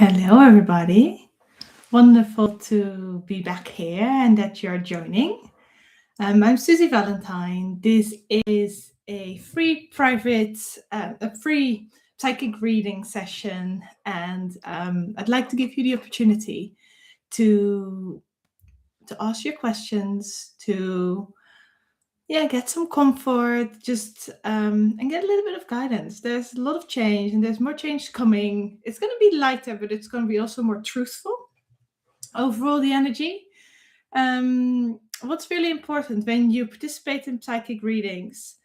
Hello, everybody. Wonderful to be back here and that you're joining. I'm Susie Valentine. This is a free private, a free psychic reading session, and I'd like to give you the opportunity to ask your questions, to get some comfort, just and get a little bit of guidance. There's a lot of change, and there's more change coming. It's going to be lighter, but it's going to be also more truthful. Overall, the energy. What's really important when you participate in psychic readings,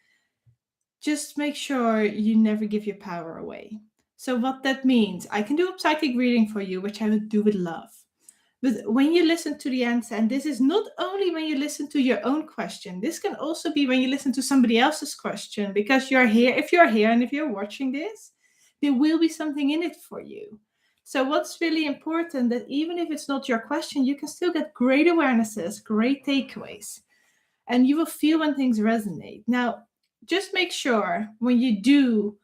just make sure you never give your power away. So, what that means, I can do a psychic reading for you, which I would do with love. But when you listen to the answer, and this is not only when you listen to your own question, this can also be when you listen to somebody else's question, because you're here, if you're here and if you're watching this, there will be something in it for you. So what's really important, that even if it's not your question, you can still get great awarenesses, great takeaways, and you will feel when things resonate. Now, just make sure when you do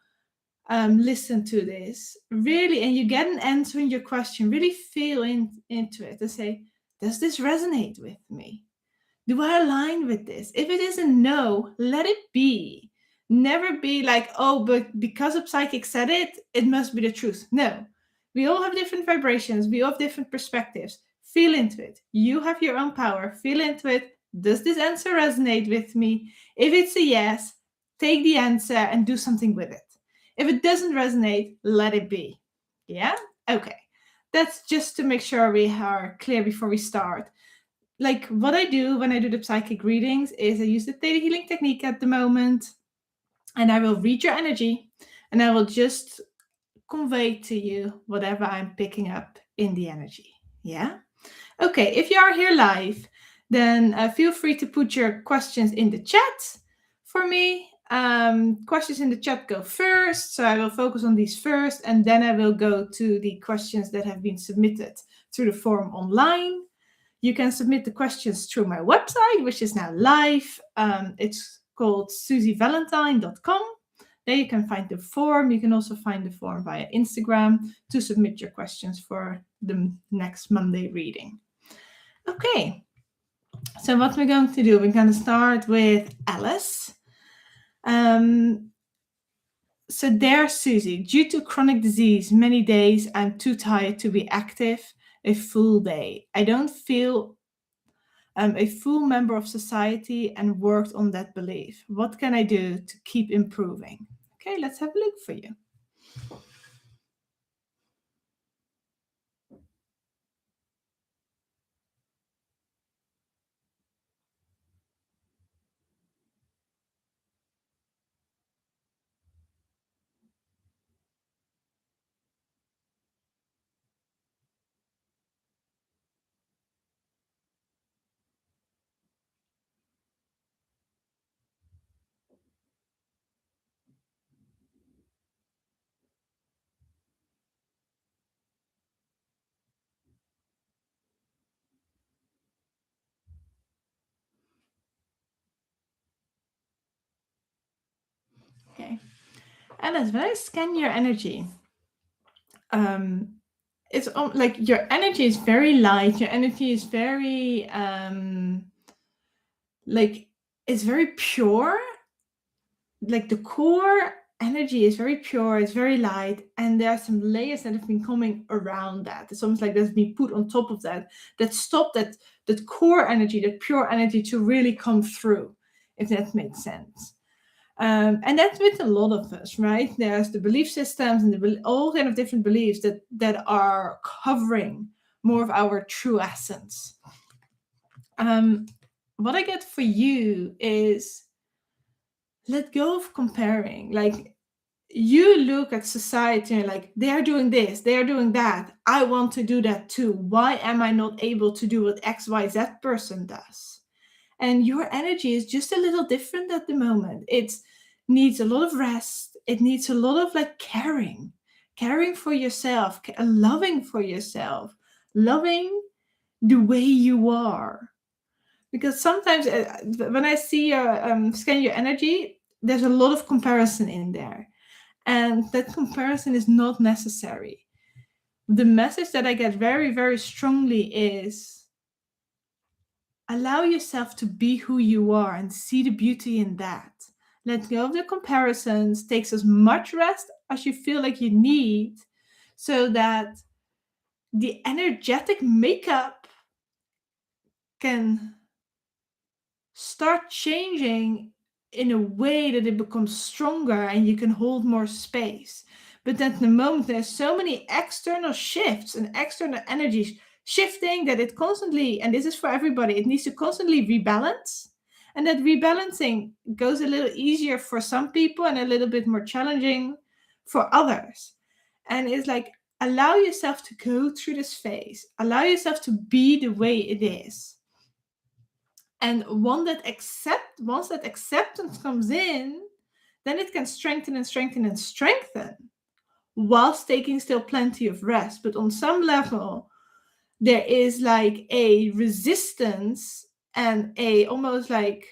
listen to this really, and you get an answer in your question, really feel into it and say, does this resonate with me? Do I align with this? If it is a no, let it be. Never be like, oh, but because a psychic said it, it must be the truth. No, we all have different vibrations, we all have different perspectives. Feel into it. You have your own power. Feel into it. Does this answer resonate with me? If it's a yes, take the answer and do something with it. If it doesn't resonate, let it be. Yeah? Okay. That's just to make sure we are clear before we start. Like what I do when I do the psychic readings is I use the Theta Healing technique at the moment, and I will read your energy and I will just convey to you whatever I'm picking up in the energy. Yeah? Okay. If you are here live, then feel free to put your questions in the chat for me. Questions in the chat go first, so I will focus on these first, and then I will go to the questions that have been submitted through the forum online. You can submit the questions through my website, which is now live. It's called susievalentine.com. There you can find the form. You can also find the form via Instagram to submit your questions for the next Monday reading. Okay, so what we're going to do, we're going to start with Alice. So there, Susie, due to chronic disease, many days I'm too tired to be active a full day. I don't feel a full member of society and worked on that belief. What can I do to keep improving? Okay, let's have a look for you. Okay, Alice, when I scan your energy, it's like your energy is very light. Your energy is very like it's very pure. Like the core energy is very pure, it's very light, and there are some layers that have been coming around that. It's almost like there's been put on top of that stop that core energy, that pure energy to really come through, if that makes sense. And that's with a lot of us, right? There's the belief systems and all kind of different beliefs that are covering more of our true essence. What I get for you is, let go of comparing. Like, you look at society and like, they're doing this, they're doing that. I want to do that too. Why am I not able to do what XYZ person does? And your energy is just a little different at the moment. It needs a lot of rest. It needs a lot of like caring for yourself, loving for yourself, loving the way you are. Because sometimes when I see your scan your energy, there's a lot of comparison in there, and that comparison is not necessary. the message that I get very, very strongly is allow yourself to be who you are and see the beauty in that. Let go of the comparisons, takes as much rest as you feel like you need so that the energetic makeup can start changing in a way that it becomes stronger and you can hold more space. But at the moment, there's so many external shifts and external energies shifting that it constantly, and this is for everybody, it needs to constantly rebalance. And that rebalancing goes a little easier for some people and a little bit more challenging for others. And it's like, allow yourself to go through this phase, allow yourself to be the way it is. And once that acceptance comes in, then it can strengthen and strengthen and strengthen whilst taking still plenty of rest. But on some level, there is like a resistance and a almost like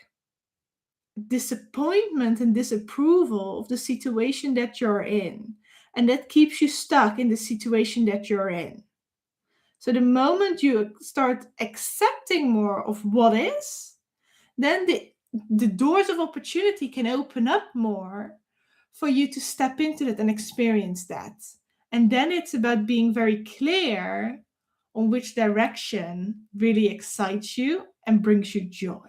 disappointment and disapproval of the situation that you're in. And that keeps you stuck in the situation that you're in. So the moment you start accepting more of what is, then the doors of opportunity can open up more for you to step into that and experience that. And then it's about being very clear on which direction really excites you and brings you joy.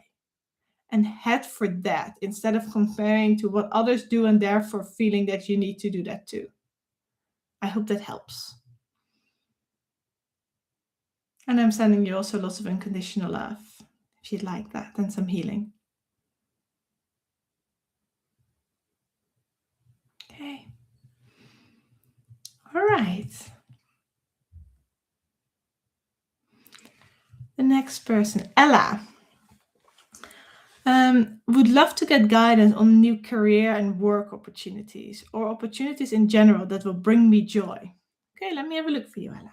And head for that instead of comparing to what others do and therefore feeling that you need to do that too. I hope that helps. And I'm sending you also lots of unconditional love if you'd like that, and some healing. Okay. All right. The next person, Ella. Would love to get guidance on new career and work opportunities or opportunities in general that will bring me joy. Okay, let me have a look for you, Ella.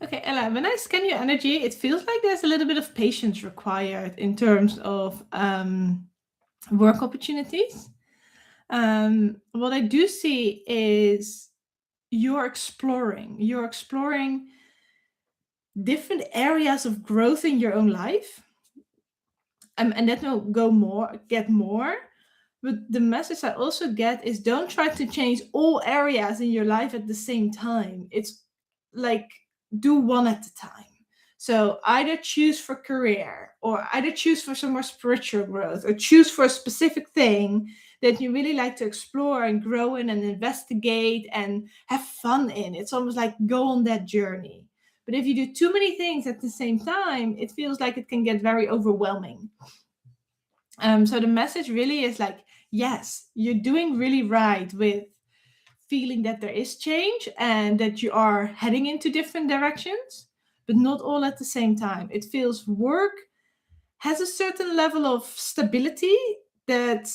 Okay, Ella, when I scan your energy, it feels like there's a little bit of patience required in terms of work opportunities. What I do see is you're exploring different areas of growth in your own life. And that will get more. But the message I also get is don't try to change all areas in your life at the same time. It's like do one at a time. So either choose for career or either choose for some more spiritual growth or choose for a specific thing that you really like to explore and grow in and investigate and have fun in. It's almost like go on that journey. But if you do too many things at the same time, it feels like it can get very overwhelming. So the message really is like, yes, you're doing really right with feeling that there is change and that you are heading into different directions, but not all at the same time. It feels work has a certain level of stability that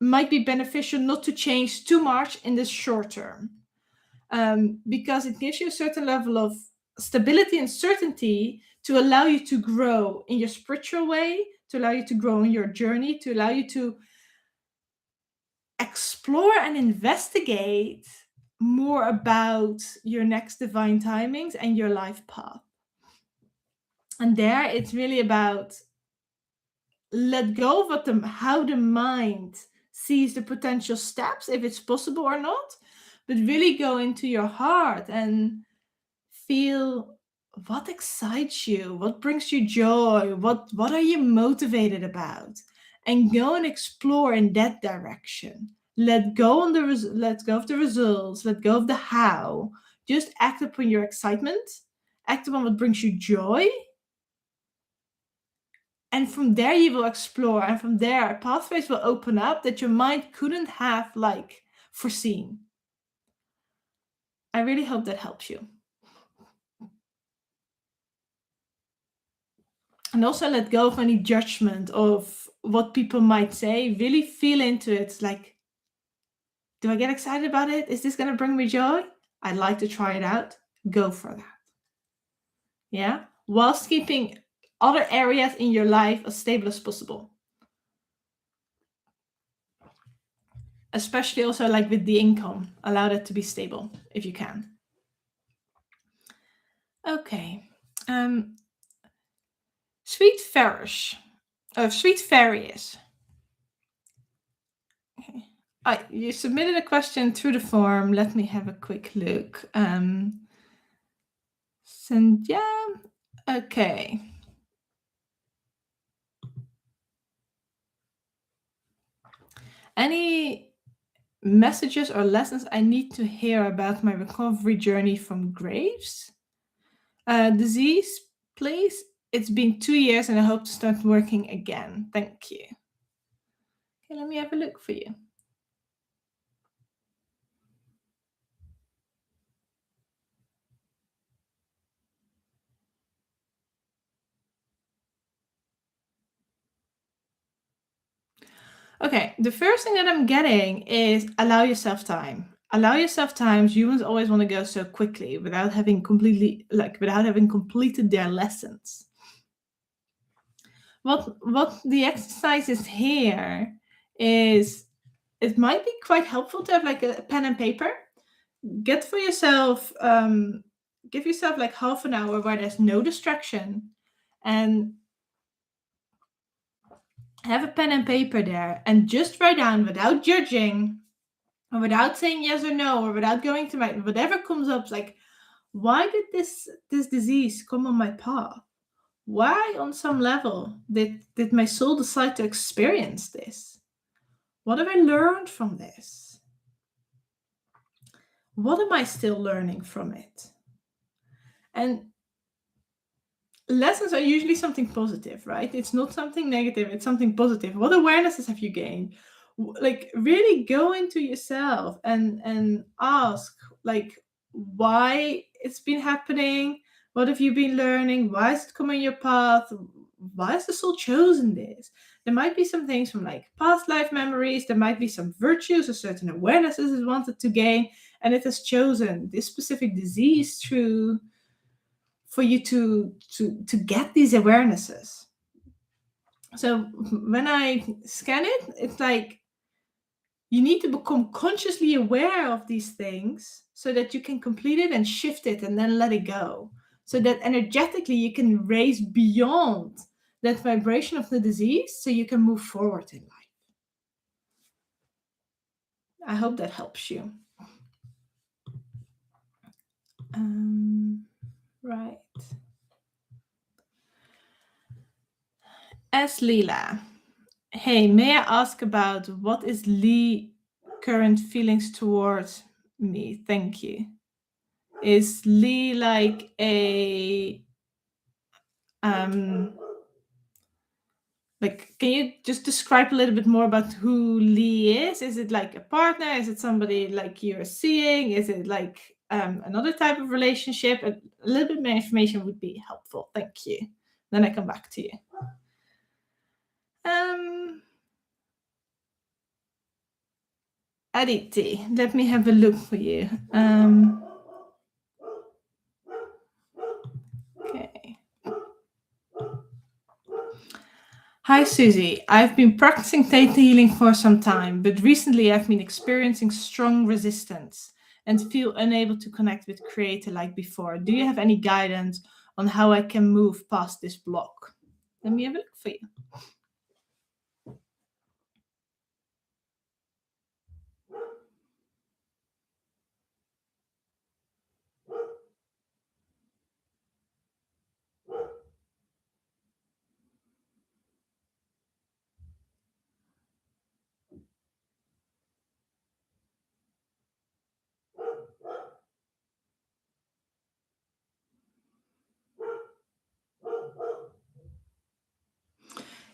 might be beneficial not to change too much in the short term, because it gives you a certain level of stability and certainty to allow you to grow in your spiritual way, to allow you to grow in your journey, to allow you to explore and investigate more about your next divine timings and your life path. And there it's really about let go of how the mind sees the potential steps, if it's possible or not, but really go into your heart and feel what excites you, what brings you joy, what are you motivated about, and go and explore in that direction. Let go of the results, let go of the how. Just act upon your excitement, act upon what brings you joy, and from there you will explore, and from there pathways will open up that your mind couldn't have like foreseen. I really hope that helps you. And also let go of any judgment of what people might say. Really feel into it. It's like, do I get excited about it? Is this going to bring me joy? I'd like to try it out. Go for that. Yeah. Whilst keeping other areas in your life as stable as possible. Especially also like with the income, allow that to be stable if you can. Okay. Sweet Farish. Sweet Farius. Okay. You submitted a question through the form. Let me have a quick look. Sandhya. Okay. Any messages or lessons I need to hear about my recovery journey from Graves' disease, please? It's been 2 years and I hope to start working again. Thank you. Okay, let me have a look for you. Okay, the first thing that I'm getting is allow yourself time. Allow yourself time. Humans always want to go so quickly without having completed their lessons. What the exercise is here is it might be quite helpful to have like a pen and paper. Get for yourself, give yourself like half an hour where there's no distraction, and have a pen and paper there and just write down without judging or without saying yes or no or without going to my whatever comes up, like, why did this disease come on my path? Why on some level did my soul decide to experience this? What have I learned from this? What am I still learning from it? And lessons are usually something positive, right? It's not something negative, it's something positive. What awarenesses have you gained? Like, really go into yourself and ask, like, why it's been happening. What have you been learning? Why is it coming your path? Why has the soul chosen this? There might be some things from like past life memories. There might be some virtues or certain awarenesses it wanted to gain, and it has chosen this specific disease through for you to get these awarenesses. So when I scan it, it's like you need to become consciously aware of these things so that you can complete it and shift it and then let it go. So that energetically you can raise beyond that vibration of the disease so you can move forward in life. I hope that helps you. Right. As Leela. Hey, may I ask about what is Lee current feelings towards me? Thank you. Is Lee like a like, can you just describe a little bit more about who Lee is? Is it like a partner? Is it somebody like you're seeing? Is it like another type of relationship? A little bit more information would be helpful. Thank you. Then I come back to you. Aditi, let me have a look for you. Okay. Hi, Susie. I've been practicing Theta Healing for some time, but recently I've been experiencing strong resistance and feel unable to connect with Creator like before. Do you have any guidance on how I can move past this block? Let me have a look for you.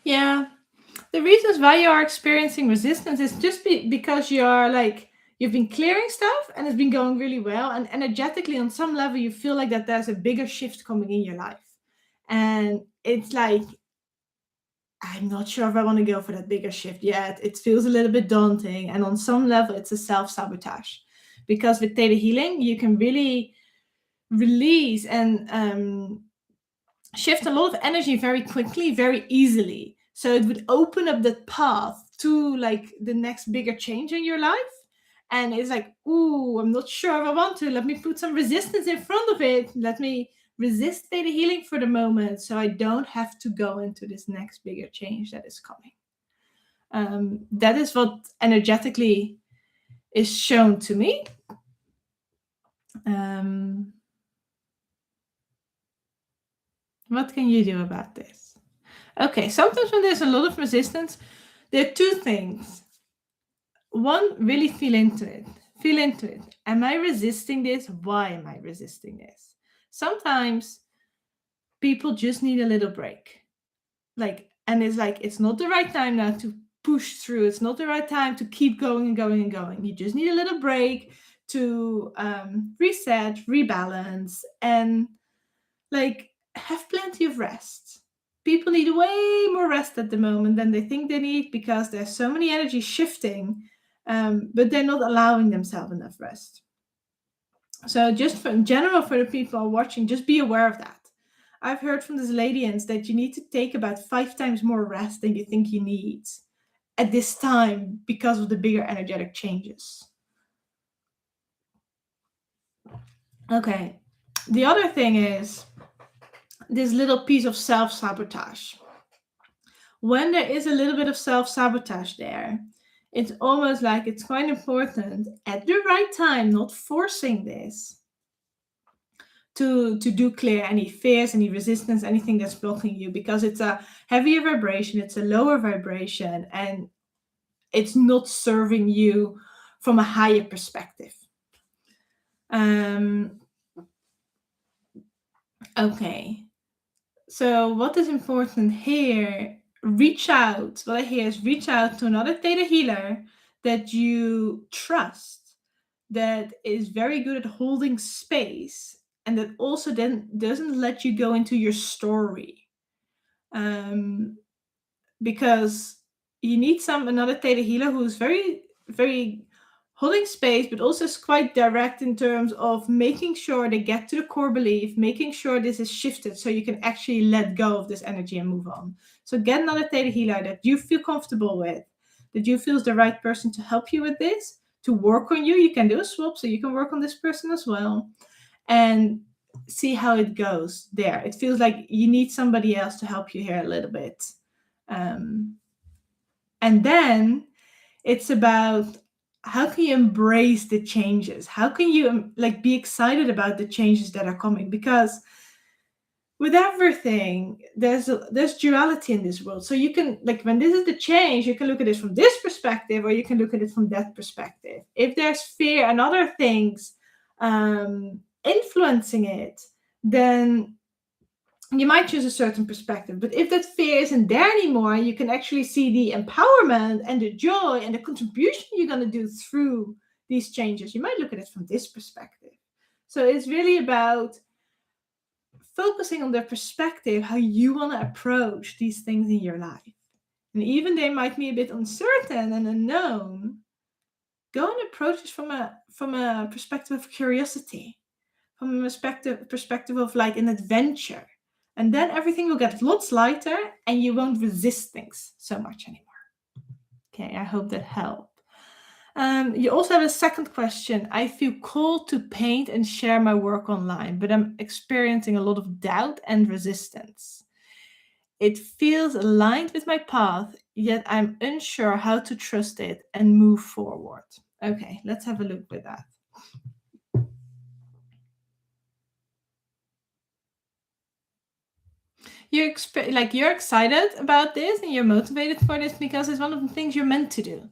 Yeah, the reasons why you are experiencing resistance is just because you're like, you've been clearing stuff and it's been going really well, and energetically on some level you feel like that there's a bigger shift coming in your life, And it's like, I'm not sure if I want to go for that bigger shift yet. It feels a little bit daunting. And on some level, it's a self sabotage. Because with Theta Healing, you can really release and shift a lot of energy very quickly, very easily. So it would open up that path to like the next bigger change in your life. And it's like, ooh, I'm not sure if I want to. Let me put some resistance in front of it. Let me resist Theta Healing for the moment so I don't have to go into this next bigger change that is coming. That is what energetically is shown to me. What can you do about this? Okay, sometimes when there's a lot of resistance, there are two things. One, really feel into it. Feel into it. Am I resisting this? Why am I resisting this? Sometimes people just need a little break. And it's like, it's not the right time now to push through. It's not the right time to keep going and going and going. You just need a little break to reset, rebalance, and like have plenty of rest. People need way more rest at the moment than they think they need because there's so many energy shifting, but they're not allowing themselves enough rest. So just in general, for the people watching, just be aware of that. I've heard from this ladians that you need to take about 5 times more rest than you think you need at this time because of the bigger energetic changes. Okay. The other thing is this little piece of self-sabotage. When there is a little bit of self-sabotage there, it's almost like it's quite important at the right time, not forcing this, to do clear any fears, any resistance, anything that's blocking you, because it's a heavier vibration, it's a lower vibration, and it's not serving you from a higher perspective. Okay. So what is important here? Reach out. What I hear is reach out to another Theta healer that you trust, that is very good at holding space, and that also then doesn't let you go into your story. Because you need another Theta healer who's very, very holding space, but also is quite direct in terms of making sure they get to the core belief, making sure this is shifted so you can actually let go of this energy and move on. So get another Theta healer that you feel comfortable with, that you feel is the right person to help you with this, to work on you. You can do a swap, so you can work on this person as well, and see how it goes there. It feels like you need somebody else to help you here a little bit. And then it's about, how can you embrace the changes? How can you be excited about the changes that are coming? Because with everything, there's duality in this world. So you can, when this is the change, you can look at it from this perspective, or you can look at it from that perspective. If there's fear and other things influencing it, then you might choose a certain perspective. But if that fear isn't there anymore, you can actually see the empowerment and the joy and the contribution you're going to do through these changes. You might look at it from this perspective. So it's really about focusing on the perspective, how you want to approach these things in your life. And even they might be a bit uncertain and unknown, go and approach it from a perspective of curiosity, from a perspective of an adventure. And then everything will get lots lighter and you won't resist things so much anymore. Okay, I hope that helped. You also have a second question. I feel called to paint and share my work online, but I'm experiencing a lot of doubt and resistance. It feels aligned with my path, yet I'm unsure how to trust it and move forward. Okay, let's have a look with that. You're excited about this and you're motivated for this because it's one of the things you're meant to do.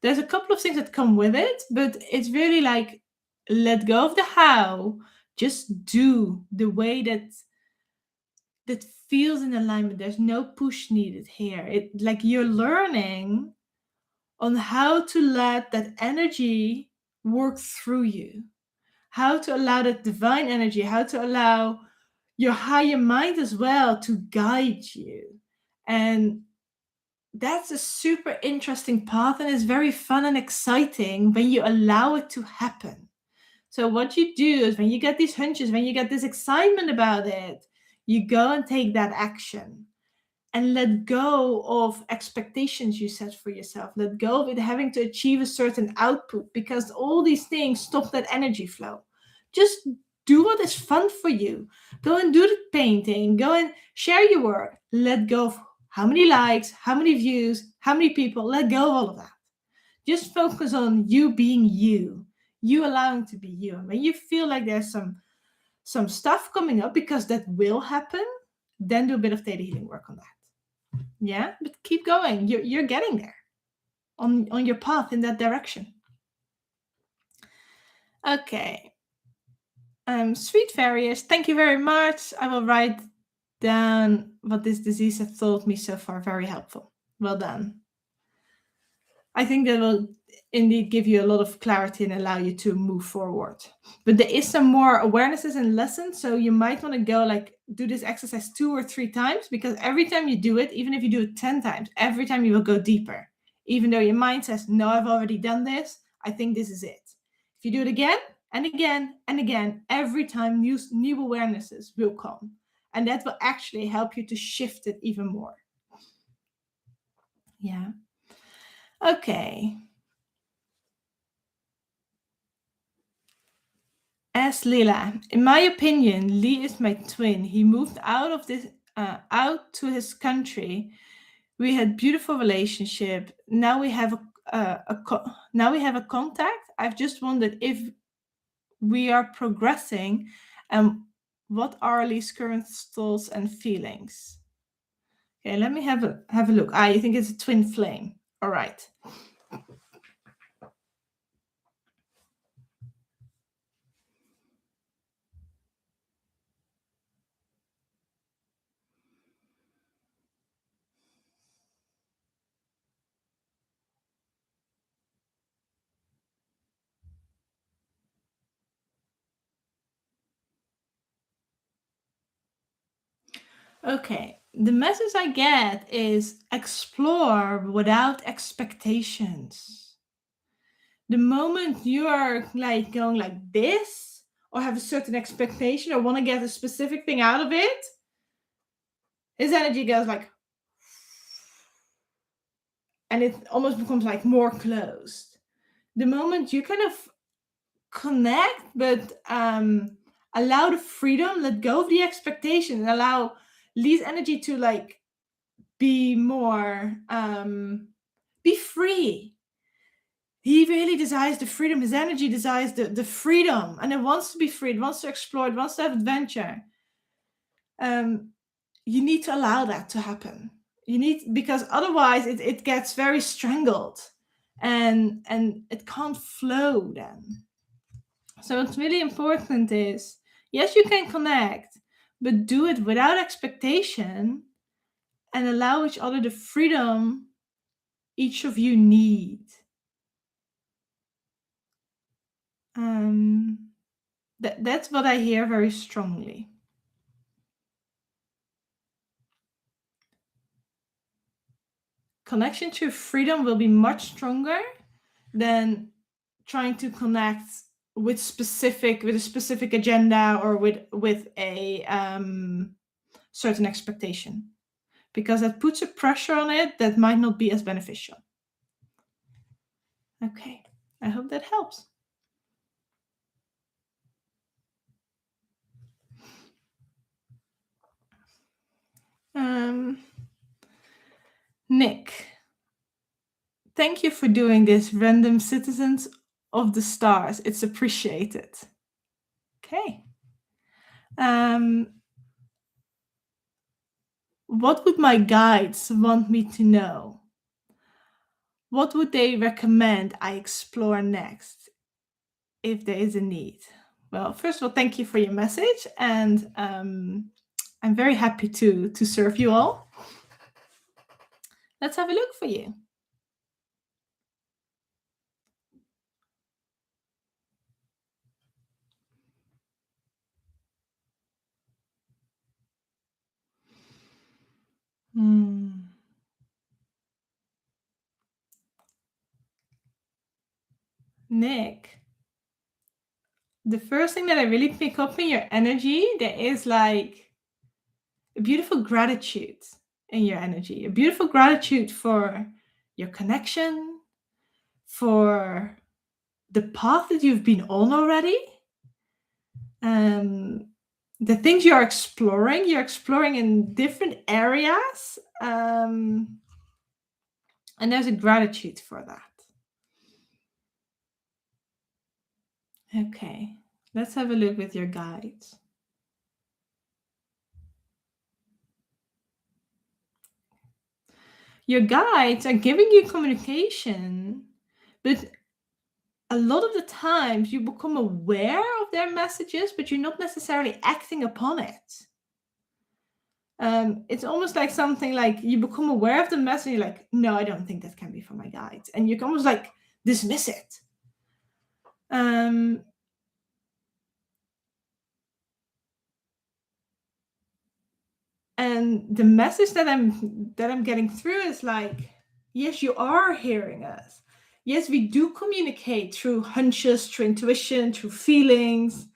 There's a couple of things that come with it, but it's really let go of the how, just do the way that feels in alignment. There's no push needed here. You're learning on how to let that energy work through you, how to allow that divine energy, how to allow your higher mind as well to guide you. And that's a super interesting path, and it's very fun and exciting when you allow it to happen. So what you do is when you get these hunches, when you get this excitement about it, you go and take that action and let go of expectations you set for yourself. Let go of it having to achieve a certain output, because all these things stop that energy flow. Just do what is fun for you. Go and do the painting. Go and share your work. Let go of how many likes, how many views, how many people. Let go of all of that. Just focus on you being you allowing to be you. And when you feel like there's some stuff coming up, because that will happen, then do a bit of theta healing work on that. Yeah, but keep going. You're getting there on your path in that direction. Okay. Sweet Fairies, thank you very much. I will write down what this disease has taught me so far. Very helpful. Well done. I think that will indeed give you a lot of clarity and allow you to move forward. But there is some more awarenesses and lessons. So you might want to go do this exercise 2 or 3 times, because every time you do it, even if you do it 10 times, every time you will go deeper. Even though your mind says, no, I've already done this. I think this is it. If you do it again and again and again, every time new awarenesses will come. And that will actually help you to shift it even more. Yeah. Okay. As Lila, in my opinion, Lee is my twin. He moved out to his country. We had beautiful relationship. Now we have a contact. I've just wondered if we are progressing, and what are Lee's current thoughts and feelings. Okay, let me have a look. You think it's a twin flame. All right. Okay, the message I get is explore without expectations. The moment you are going like this, or have a certain expectation, or want to get a specific thing out of it, his energy goes and it almost becomes more closed. The moment you kind of connect, but allow the freedom, let go of the expectation, and allow Lee's energy to be more be free. He really desires the freedom. His energy desires the freedom, and it wants to be free. It wants to explore. It wants to have adventure. You need to allow that to happen. Because otherwise it gets very strangled, and it can't flow then. So what's really important is, yes, you can connect, but do it without expectation, and allow each other the freedom each of you need. That's what I hear very strongly. Connection to freedom will be much stronger than trying to connect with a specific agenda, or with a certain expectation, because that puts a pressure on it that might not be as beneficial. Okay, I hope that helps. Nick, thank you for doing this, random citizens of the stars. It's appreciated. Okay. What would my guides want me to know? What would they recommend I explore next, if there is a need? Well, first of all, thank you for your message, and I'm very happy to serve you all. Let's have a look for you. Nick, the first thing that I really pick up in your energy, there is like a beautiful gratitude in your energy, a beautiful gratitude for your connection, for the path that you've been on already, the things you're exploring in different areas, and there's a gratitude for that. Okay, let's have a look with your guides. Your guides are giving you communication, but a lot of the times you become aware of their messages, but you're not necessarily acting upon it. It's almost like something like you become aware of the message, and you're like, no, I don't think that can be from my guides. And you can almost like dismiss it. And the message that I'm getting through is like, yes, you are hearing us. Yes, we do communicate through hunches, through intuition, through feelings.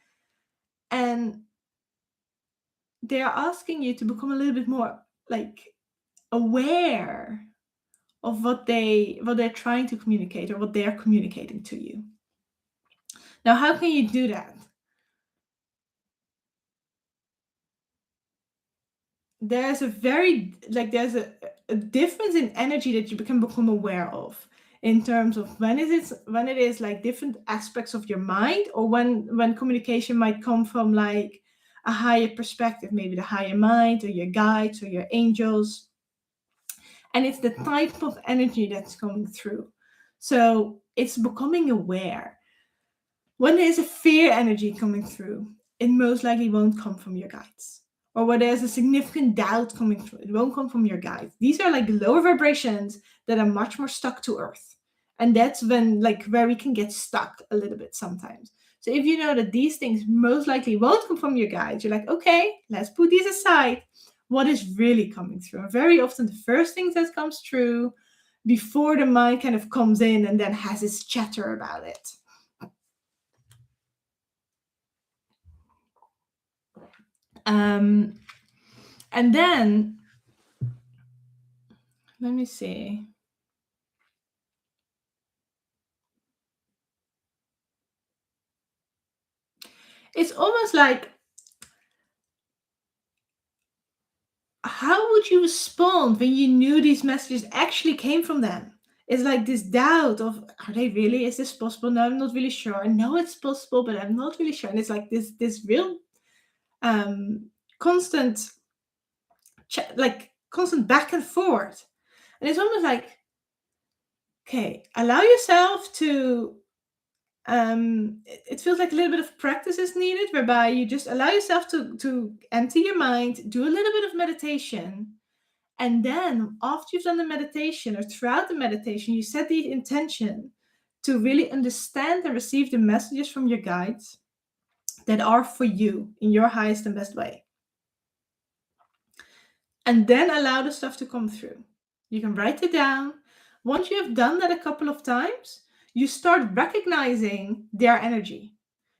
And they are asking you to become a little bit more like aware of what they're trying to communicate or what they're communicating to you. Now, how can you do that? There's a difference in energy that you can become aware of in terms of when it is like different aspects of your mind, or when communication might come from like a higher perspective, maybe the higher mind or your guides or your angels. And it's the type of energy that's coming through. So it's becoming aware. When there's a fear energy coming through, it most likely won't come from your guides. Or where there's a significant doubt coming through, it won't come from your guides. These are like lower vibrations that are much more stuck to earth. And that's when like where we can get stuck a little bit sometimes. So if you know that these things most likely won't come from your guides, you're like, okay, let's put these aside. What is really coming through? And very often the first thing that comes through before the mind kind of comes in and then has its chatter about it. And then, let me see. It's almost like, how would you respond when you knew these messages actually came from them? It's like this doubt of, are they really? Is this possible? No, I'm not really sure. I know it's possible, but I'm not really sure. And it's like this real constant constant back and forth. And it's almost like, okay, allow yourself to it feels like a little bit of practice is needed, whereby you just allow yourself to empty your mind, do a little bit of meditation, and then after you've done the meditation or throughout the meditation, you set the intention to really understand and receive the messages from your guides that are for you in your highest and best way. And then allow the stuff to come through. You can write it down. Once you have done that a couple of times, you start recognizing their energy.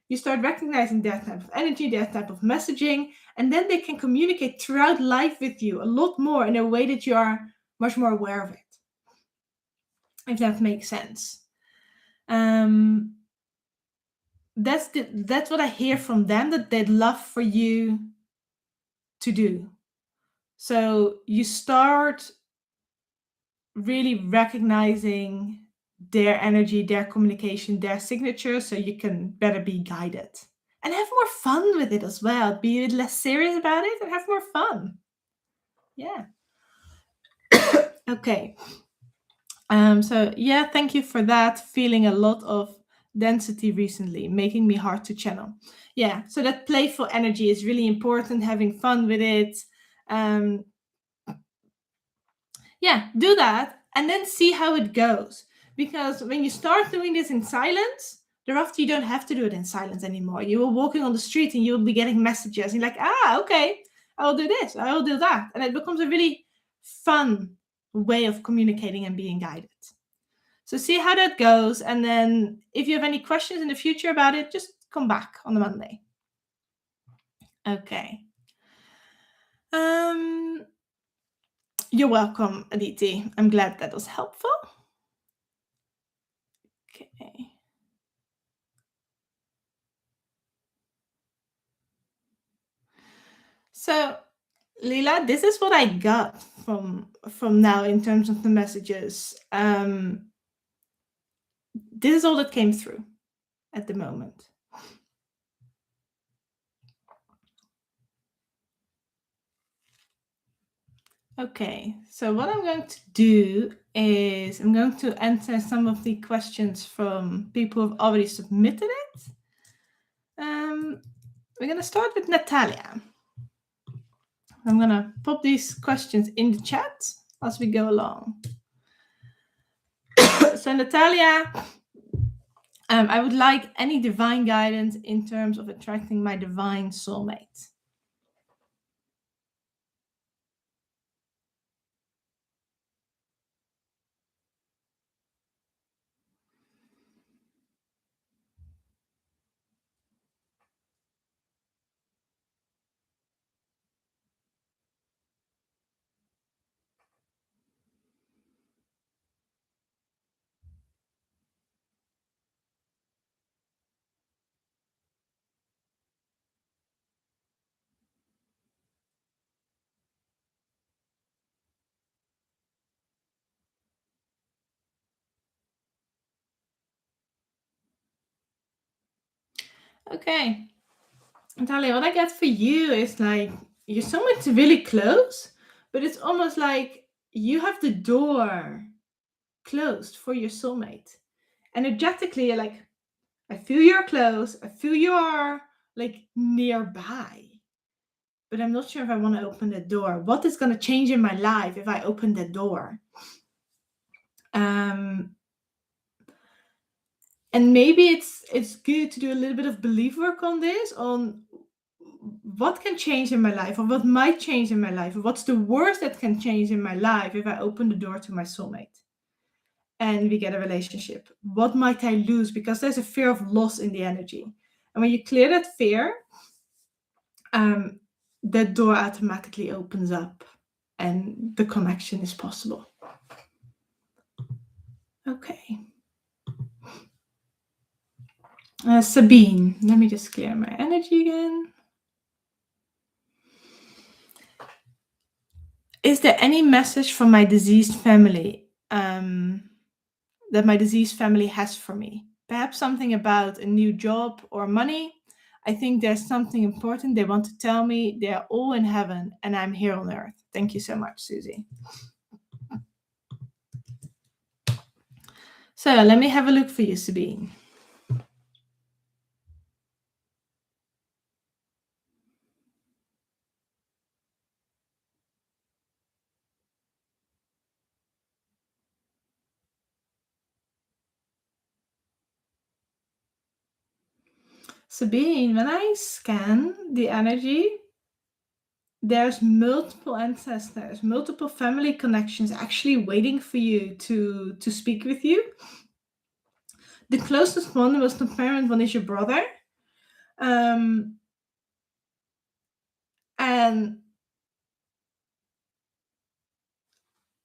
You start recognizing their type of energy, their type of messaging, and then they can communicate throughout life with you a lot more in a way that you are much more aware of it. If that makes sense. That's what I hear from them, that they'd love for you to do. So you start really recognizing their energy, their communication, their signature, so you can better be guided and have more fun with it as well. Be a bit less serious about it and have more fun. Yeah. Okay. So yeah, thank you for that. Feeling a lot of density recently, making me hard to channel. Yeah, so that playful energy is really important, having fun with it. Yeah, do that and then see how it goes. Because when you start doing this in silence, thereafter you don't have to do it in silence anymore. You will walking on the street and you will be getting messages. And you're like, okay, I will do this, I will do that. And it becomes a really fun way of communicating and being guided. So see how that goes. And then if you have any questions in the future about it, just come back on the Monday. Okay. You're welcome, Aditi. I'm glad that was helpful. Okay. So, Leela, this is what I got from now in terms of the messages. This is all that came through at the moment. Okay, so what I'm going to do is I'm going to answer some of the questions from people who've already submitted it. We're going to start with Natalia. I'm going to pop these questions in the chat as we go along. So Natalia, I would like any divine guidance in terms of attracting my divine soulmate. Okay, Natalia, what I get for you is like your soulmate's really close, but it's almost like you have the door closed for your soulmate. Energetically, you're like, I feel you're close, I feel you're like nearby, but I'm not sure if I want to open the door. What is going to change in my life if I open the door? And maybe it's good to do a little bit of belief work on this, on what can change in my life, or what might change in my life, or what's the worst that can change in my life if I open the door to my soulmate and we get a relationship. What might I lose? Because there's a fear of loss in the energy. And when you clear that fear, that door automatically opens up and the connection is possible. Okay. Sabine, let me just clear my energy again. Is there any message from my deceased family that my deceased family has for me? Perhaps something about a new job or money. I think there's something important they want to tell me. They're all in heaven and I'm here on earth. Thank you so much, Susie. So let me have a look for you, Sabine. Sabine, when I scan the energy, there's multiple ancestors, multiple family connections actually waiting for you to speak with you. The closest one was the parent, one is your brother. And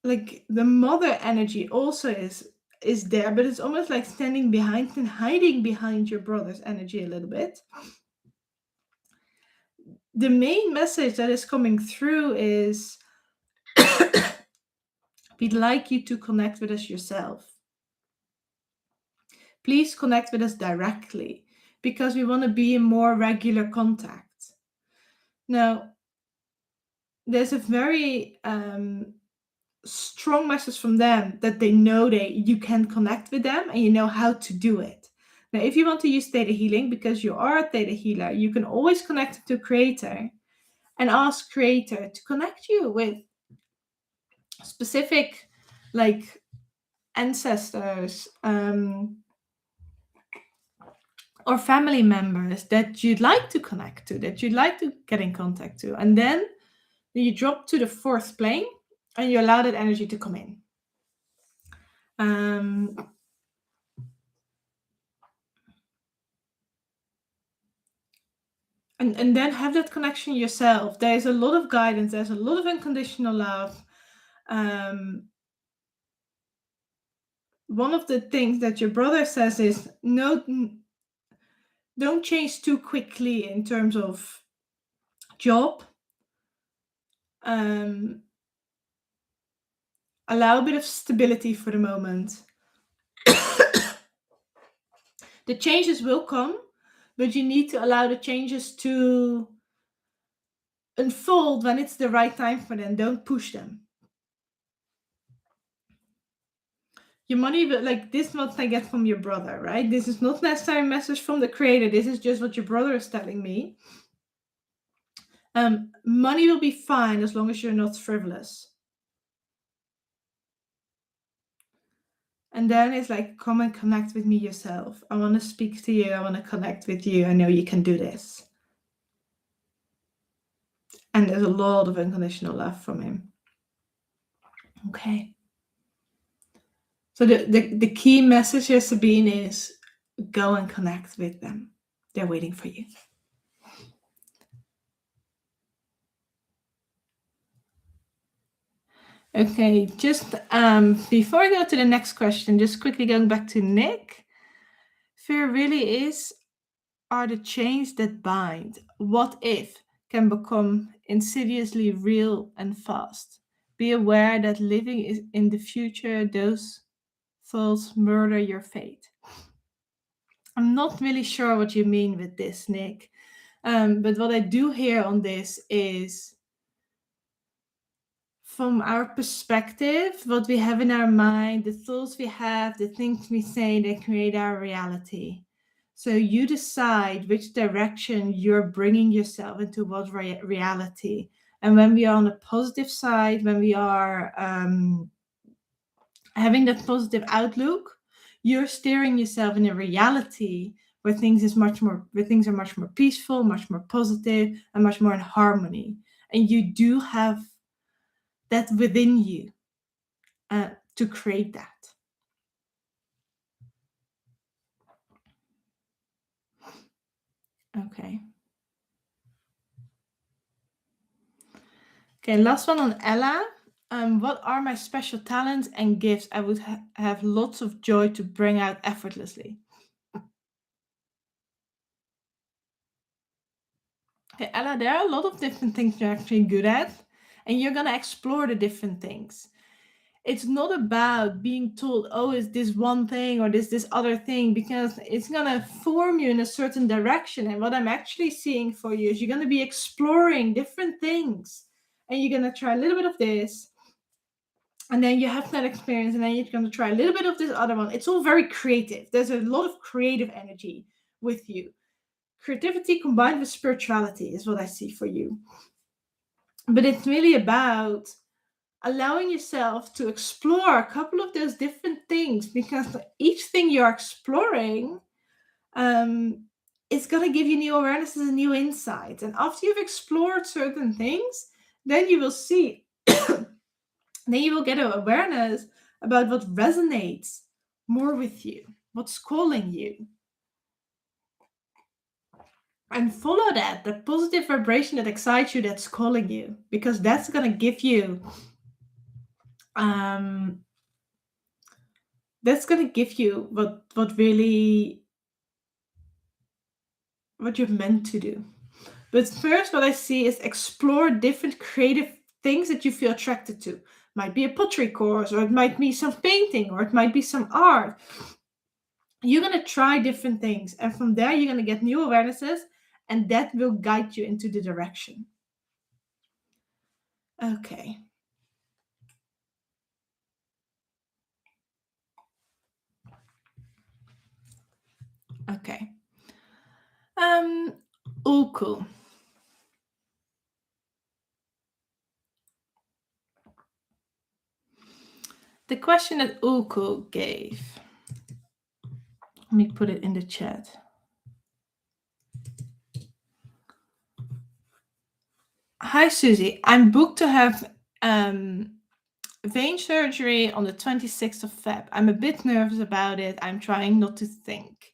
like the mother energy also is there, but it's almost like standing behind and hiding behind your brother's energy a little bit. The main message that is coming through is we'd like you to connect with us yourself. Please connect with us directly because we want to be in more regular contact. Now, there's a very strong message from them that they know that you can connect with them and you know how to do it. Now, if you want to use Theta Healing because you are a Theta Healer, you can always connect to Creator and ask Creator to connect you with specific like ancestors or family members that you'd like to connect to, that you'd like to get in contact to. And then you drop to the fourth plane and you allow that energy to come in. And then have that connection yourself. There's a lot of guidance. There's a lot of unconditional love. One of the things that your brother says is, no, don't change too quickly in terms of job. Allow a bit of stability for the moment. The changes will come, but you need to allow the changes to unfold when it's the right time for them. Don't push them. Your money, like this, what I get from your brother, right? This is not necessarily a message from the creator. This is just what your brother is telling me. Money will be fine as long as you're not frivolous. And then it's like, come and connect with me yourself. I want to speak to you. I want to connect with you. I know you can do this. And there's a lot of unconditional love from him. Okay. So the key message here, Sabine, is go and connect with them. They're waiting for you. Okay, just before I go to the next question, just quickly going back to Nick. Fear really are the chains that bind. What if can become insidiously real and fast. Be aware that living is in the future, those thoughts murder your fate. I'm not really sure what you mean with this, Nick. But what I do hear on this is, from our perspective, what we have in our mind, the thoughts we have, the things we say, they create our reality. So you decide which direction you're bringing yourself into, what reality. And when we are on the positive side, when we are having that positive outlook, you're steering yourself in a reality where things are much more peaceful, much more positive, and much more in harmony. And you do have that within you to create that. Okay. Okay, last one on Ella. What are my special talents and gifts I would have lots of joy to bring out effortlessly? Okay, Ella, there are a lot of different things you're actually good at, and you're going to explore the different things. It's not about being told, oh, it's this one thing or this other thing, because it's going to form you in a certain direction. And what I'm actually seeing for you is you're going to be exploring different things, and you're going to try a little bit of this, and then you have that experience, and then you're going to try a little bit of this other one. It's all very creative. There's a lot of creative energy with you. Creativity combined with spirituality is what I see for you. But it's really about allowing yourself to explore a couple of those different things, because each thing you're exploring is going to give you new awarenesses and new insights. And after you've explored certain things, then you will see, then you will get an awareness about what resonates more with you, what's calling you. And follow that, the positive vibration that excites you, that's calling you, because that's going to give you that's going to give you what you're meant to do. But first, what I see is explore different creative things that you feel attracted to. Might be a pottery course, or it might be some painting, or it might be some art. You're going to try different things, and from there you're going to get new awarenesses, and that will guide you into the direction. Okay. Okay. Cool. The question that Uko gave. Let me put it in the chat. Hi, Susie. I'm booked to have vein surgery on the 26th of Feb. I'm a bit nervous about it. I'm trying not to think.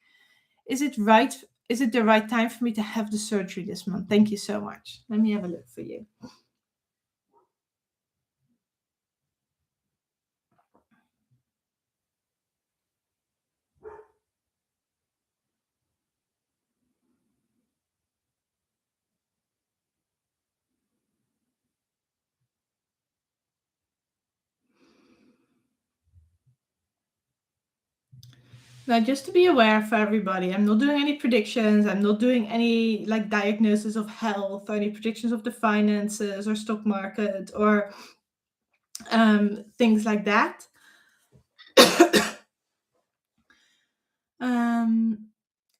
Is it right is it the right time for me to have the surgery this month? Thank you so much. Let me have a look for you. Now, just to be aware for everybody, I'm not doing any predictions. I'm not doing any like diagnosis of health or any predictions of the finances or stock market or things like that. And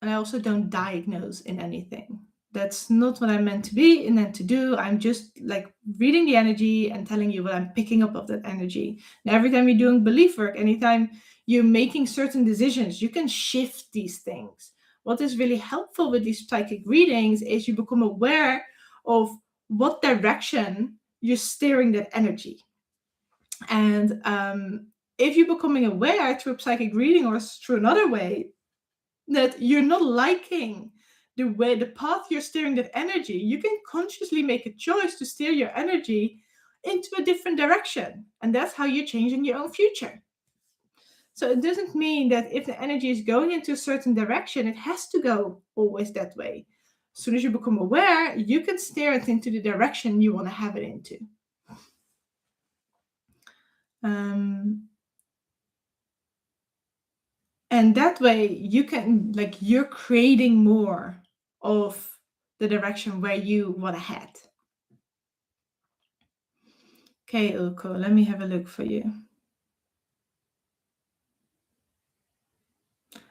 I also don't diagnose in anything. That's not what I'm meant to be and meant to do. I'm just like reading the energy and telling you what I'm picking up of that energy. And every time you're doing belief work, anytime you're making certain decisions, you can shift these things. What is really helpful with these psychic readings is you become aware of what direction you're steering that energy. And if you're becoming aware through a psychic reading or through another way, that you're not liking the path you're steering that energy, you can consciously make a choice to steer your energy into a different direction. And that's how you're changing your own future. So it doesn't mean that if the energy is going into a certain direction, it has to go always that way. As soon as you become aware, you can steer it into the direction you want to have it into. And that way you can, like, you're creating more of the direction where you want to head. Okay, Ulko, let me have a look for you.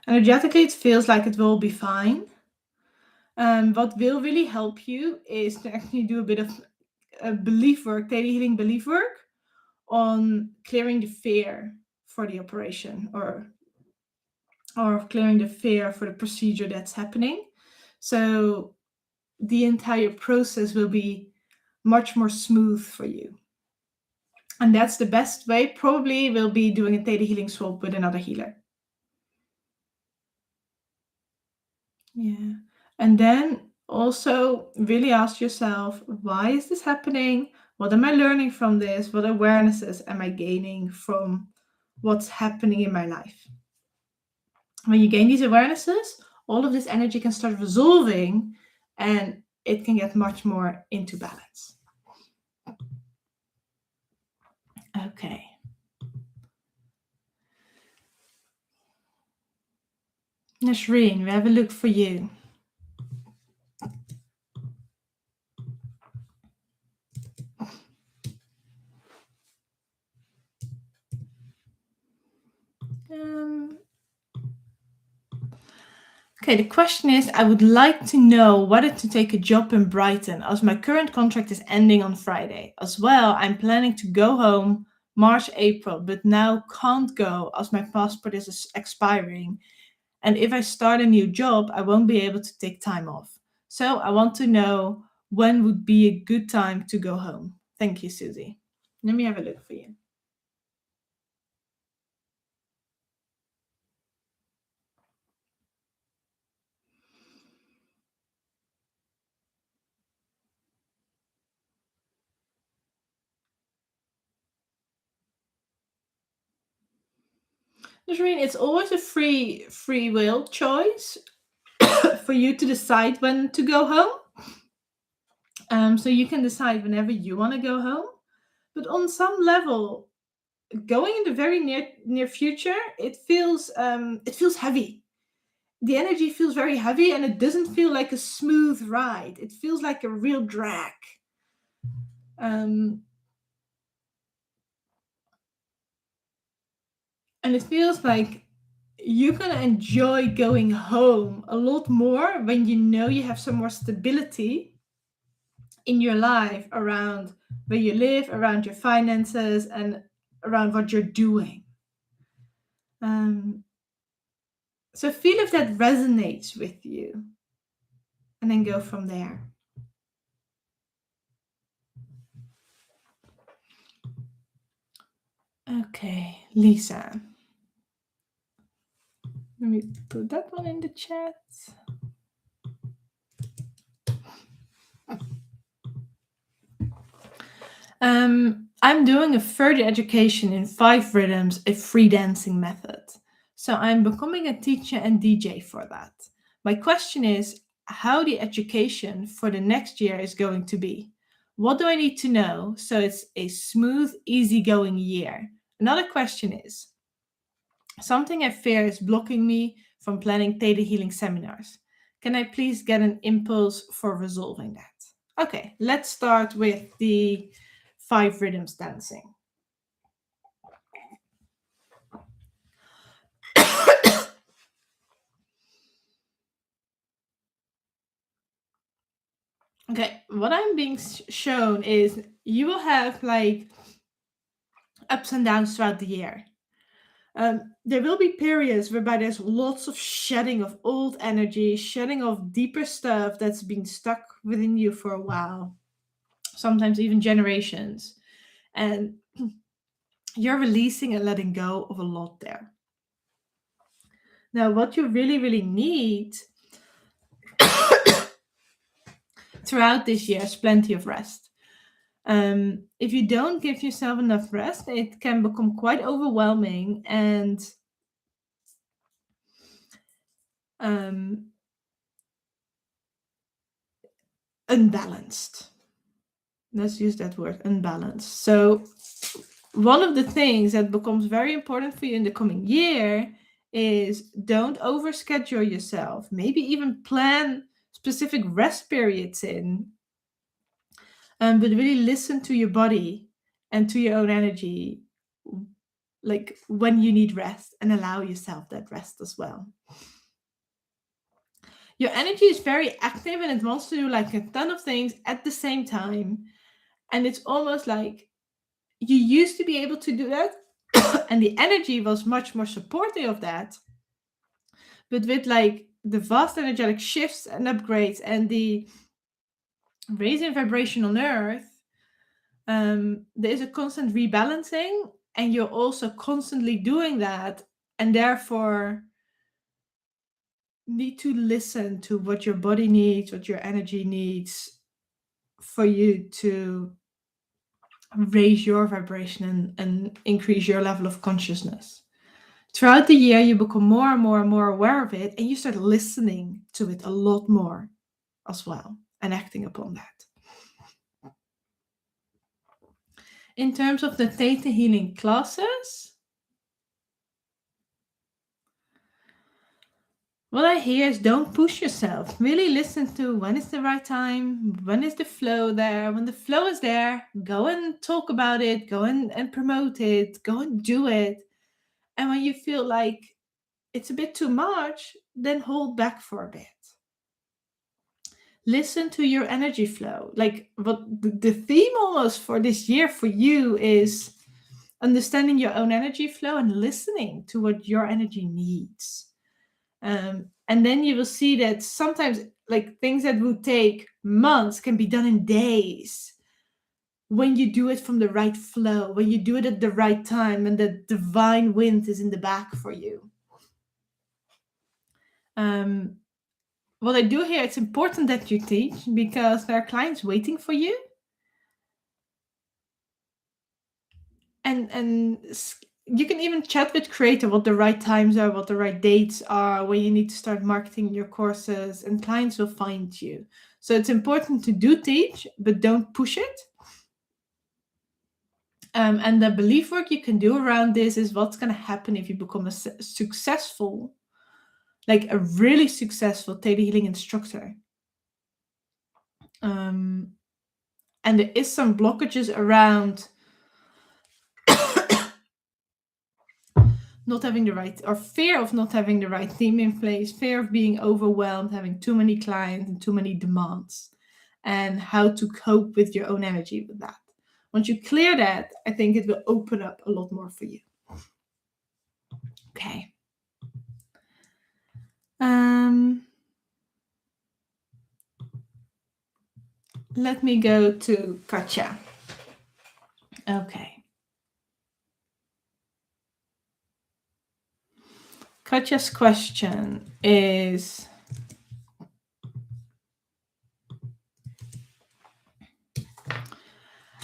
Energetically, it feels like it will be fine. What will really help you is to actually do a bit of belief work, Theta Healing belief work, on clearing the fear for the operation or clearing the fear for the procedure that's happening. So the entire process will be much more smooth for you. And that's the best way. Probably will be doing a Theta Healing swap with another healer. Yeah. And then also really ask yourself, why is this happening? What am I learning from this? What awarenesses am I gaining from what's happening in my life? When you gain these awarenesses, all of this energy can start resolving and it can get much more into balance. Okay. Nasreen, we have a look for you. Okay, the question is, I would like to know whether to take a job in Brighton as my current contract is ending on Friday. As well, I'm planning to go home March, April, but now can't go as my passport is expiring. And if I start a new job, I won't be able to take time off. So I want to know when would be a good time to go home. Thank you, Susie. Let me have a look for you. Nasreen, it's always a free will choice for you to decide when to go home. So you can decide whenever you want to go home. But on some level, going in the very near future, it feels heavy. The energy feels very heavy, and it doesn't feel like a smooth ride. It feels like a real drag. And it feels like you're gonna enjoy going home a lot more when you know you have some more stability in your life around where you live, around your finances, and around what you're doing. So feel if that resonates with you, and then go from there. Okay, Lisa. Let me put that one in the chat. I'm doing a further education in 5 rhythms, a free dancing method. So I'm becoming a teacher and DJ for that. My question is how the education for the next year is going to be. What do I need to know so it's a smooth, easygoing year? Another question is something I fear is blocking me from planning Theta Healing seminars. Can I please get an impulse for resolving that? Okay, let's start with the 5 rhythms dancing. Okay, what I'm being shown is you will have like ups and downs throughout the year. There will be periods whereby there's lots of shedding of old energy, shedding of deeper stuff that's been stuck within you for a while, sometimes even generations. And you're releasing and letting go of a lot there. Now, what you really, really need throughout this year is plenty of rest. If you don't give yourself enough rest, it can become quite overwhelming and um, unbalanced. Let's use that word, unbalanced. So, one of the things that becomes very important for you in the coming year is don't overschedule yourself. Maybe even plan specific rest periods in, but really listen to your body and to your own energy, like when you need rest, and allow yourself that rest as well. Your energy is very active and it wants to do like a ton of things at the same time. And it's almost like you used to be able to do that, and the energy was much more supportive of that. But with like the vast energetic shifts and upgrades and the raising vibration on Earth, there is a constant rebalancing, and you're also constantly doing that, and therefore need to listen to what your body needs, what your energy needs for you to raise your vibration and increase your level of consciousness. Throughout the year, you become more and more and more aware of it, and you start listening to it a lot more as well and acting upon that. In terms of the Theta Healing classes, what I hear is don't push yourself. Really listen to when is the right time, when is the flow there. When the flow is there, go and talk about it, go and promote it, go and do it. And when you feel like it's a bit too much, then hold back for a bit. Listen to your energy flow. Like what the theme almost for this year for you is understanding your own energy flow and listening to what your energy needs. And then you will see that sometimes like things that would take months can be done in days when you do it from the right flow, when you do it at the right time and the divine wind is in the back for you. What I do here, it's important that you teach because there are clients waiting for you. And you can even chat with creator what the right times are, what the right dates are, when you need to start marketing your courses, and clients will find you. So it's important to do teach, but don't push it. And the belief work you can do around this is what's going to happen if you become a successful, like a really successful Theta Healing instructor. And there is some blockages around not having the right, or fear of not having the right team in place, fear of being overwhelmed, having too many clients and too many demands, and how to cope with your own energy with that. Once you clear that, I think it will open up a lot more for you. Okay. Let me go to Katja. Okay. Katja's question is,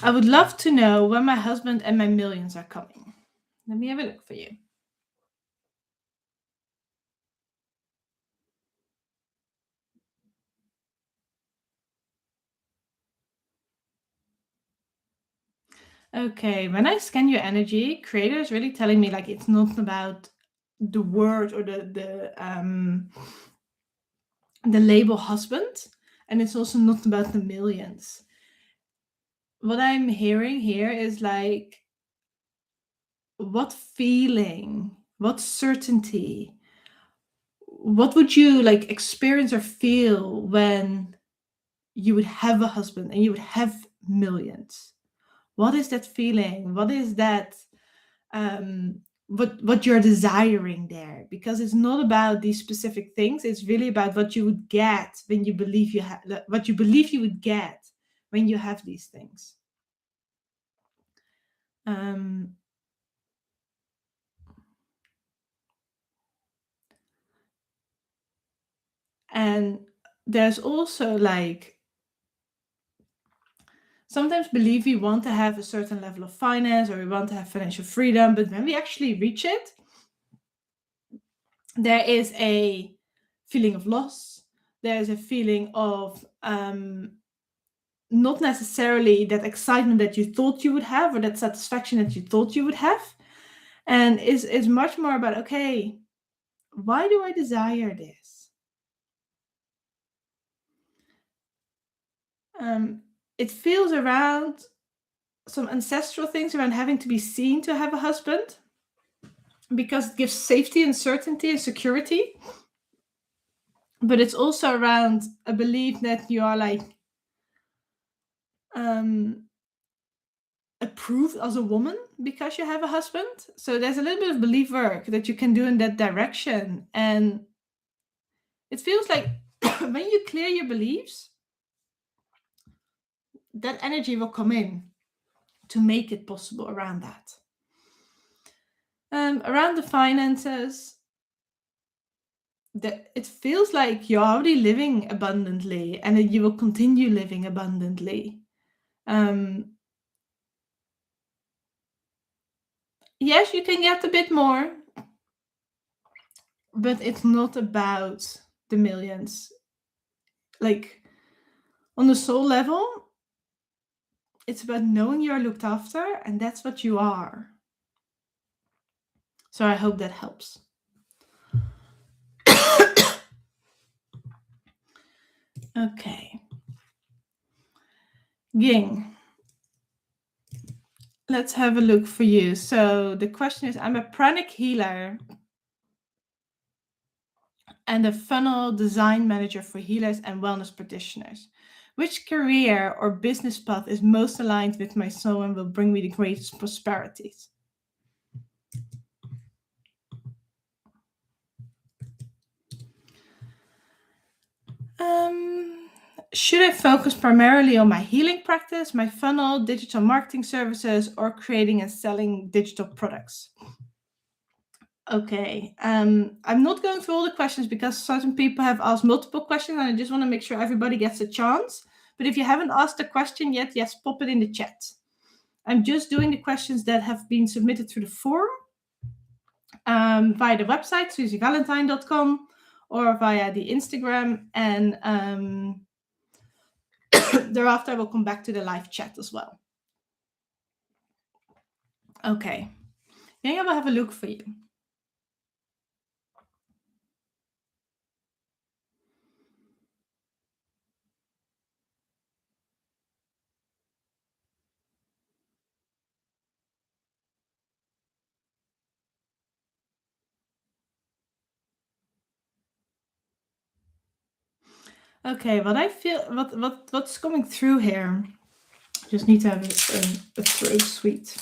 I would love to know when my husband and my millions are coming. Let me have a look for you. Okay, when I scan your energy, creator is really telling me like it's not about the word or the label husband, and it's also not about the millions. What I'm hearing here is like, what feeling, what certainty, what would you like experience or feel when you would have a husband and you would have millions? What is that feeling? What is that what you're desiring there? Because it's not about these specific things, it's really about what you would get when you believe you have what you believe you would get when you have these things. um and there's also like, sometimes believe we want to have a certain level of finance or we want to have financial freedom, but when we actually reach it, there is a feeling of loss. There's a feeling of not necessarily that excitement that you thought you would have or that satisfaction that you thought you would have. And is much more about, okay, why do I desire this? It feels around some ancestral things around having to be seen to have a husband, because it gives safety and certainty and security. But it's also around a belief that you are like approved as a woman because you have a husband. So there's a little bit of belief work that you can do in that direction. And it feels like when you clear your beliefs, that energy will come in to make it possible around that. Around the finances, it feels like you're already living abundantly and that you will continue living abundantly. Yes, you can get a bit more, but it's not about the millions. Like, on the soul level, it's about knowing you're looked after, and that's what you are. So I hope that helps. Okay. Ging, let's have a look for you. So the question is, I'm a pranic healer and a funnel design manager for healers and wellness practitioners. Which career or business path is most aligned with my soul and will bring me the greatest prosperities? Should I focus primarily on my healing practice, my funnel, digital marketing services, or creating and selling digital products? Okay, I'm not going through all the questions because certain people have asked multiple questions and I just want to make sure everybody gets a chance. But if you haven't asked a question yet, yes, pop it in the chat. I'm just doing the questions that have been submitted through the forum via the website, susievalentine.com, or via the Instagram, and thereafter I will come back to the live chat as well. Okay, then I will have a look for you. Okay, what I feel, what's coming through here, just need to have a throat sweet.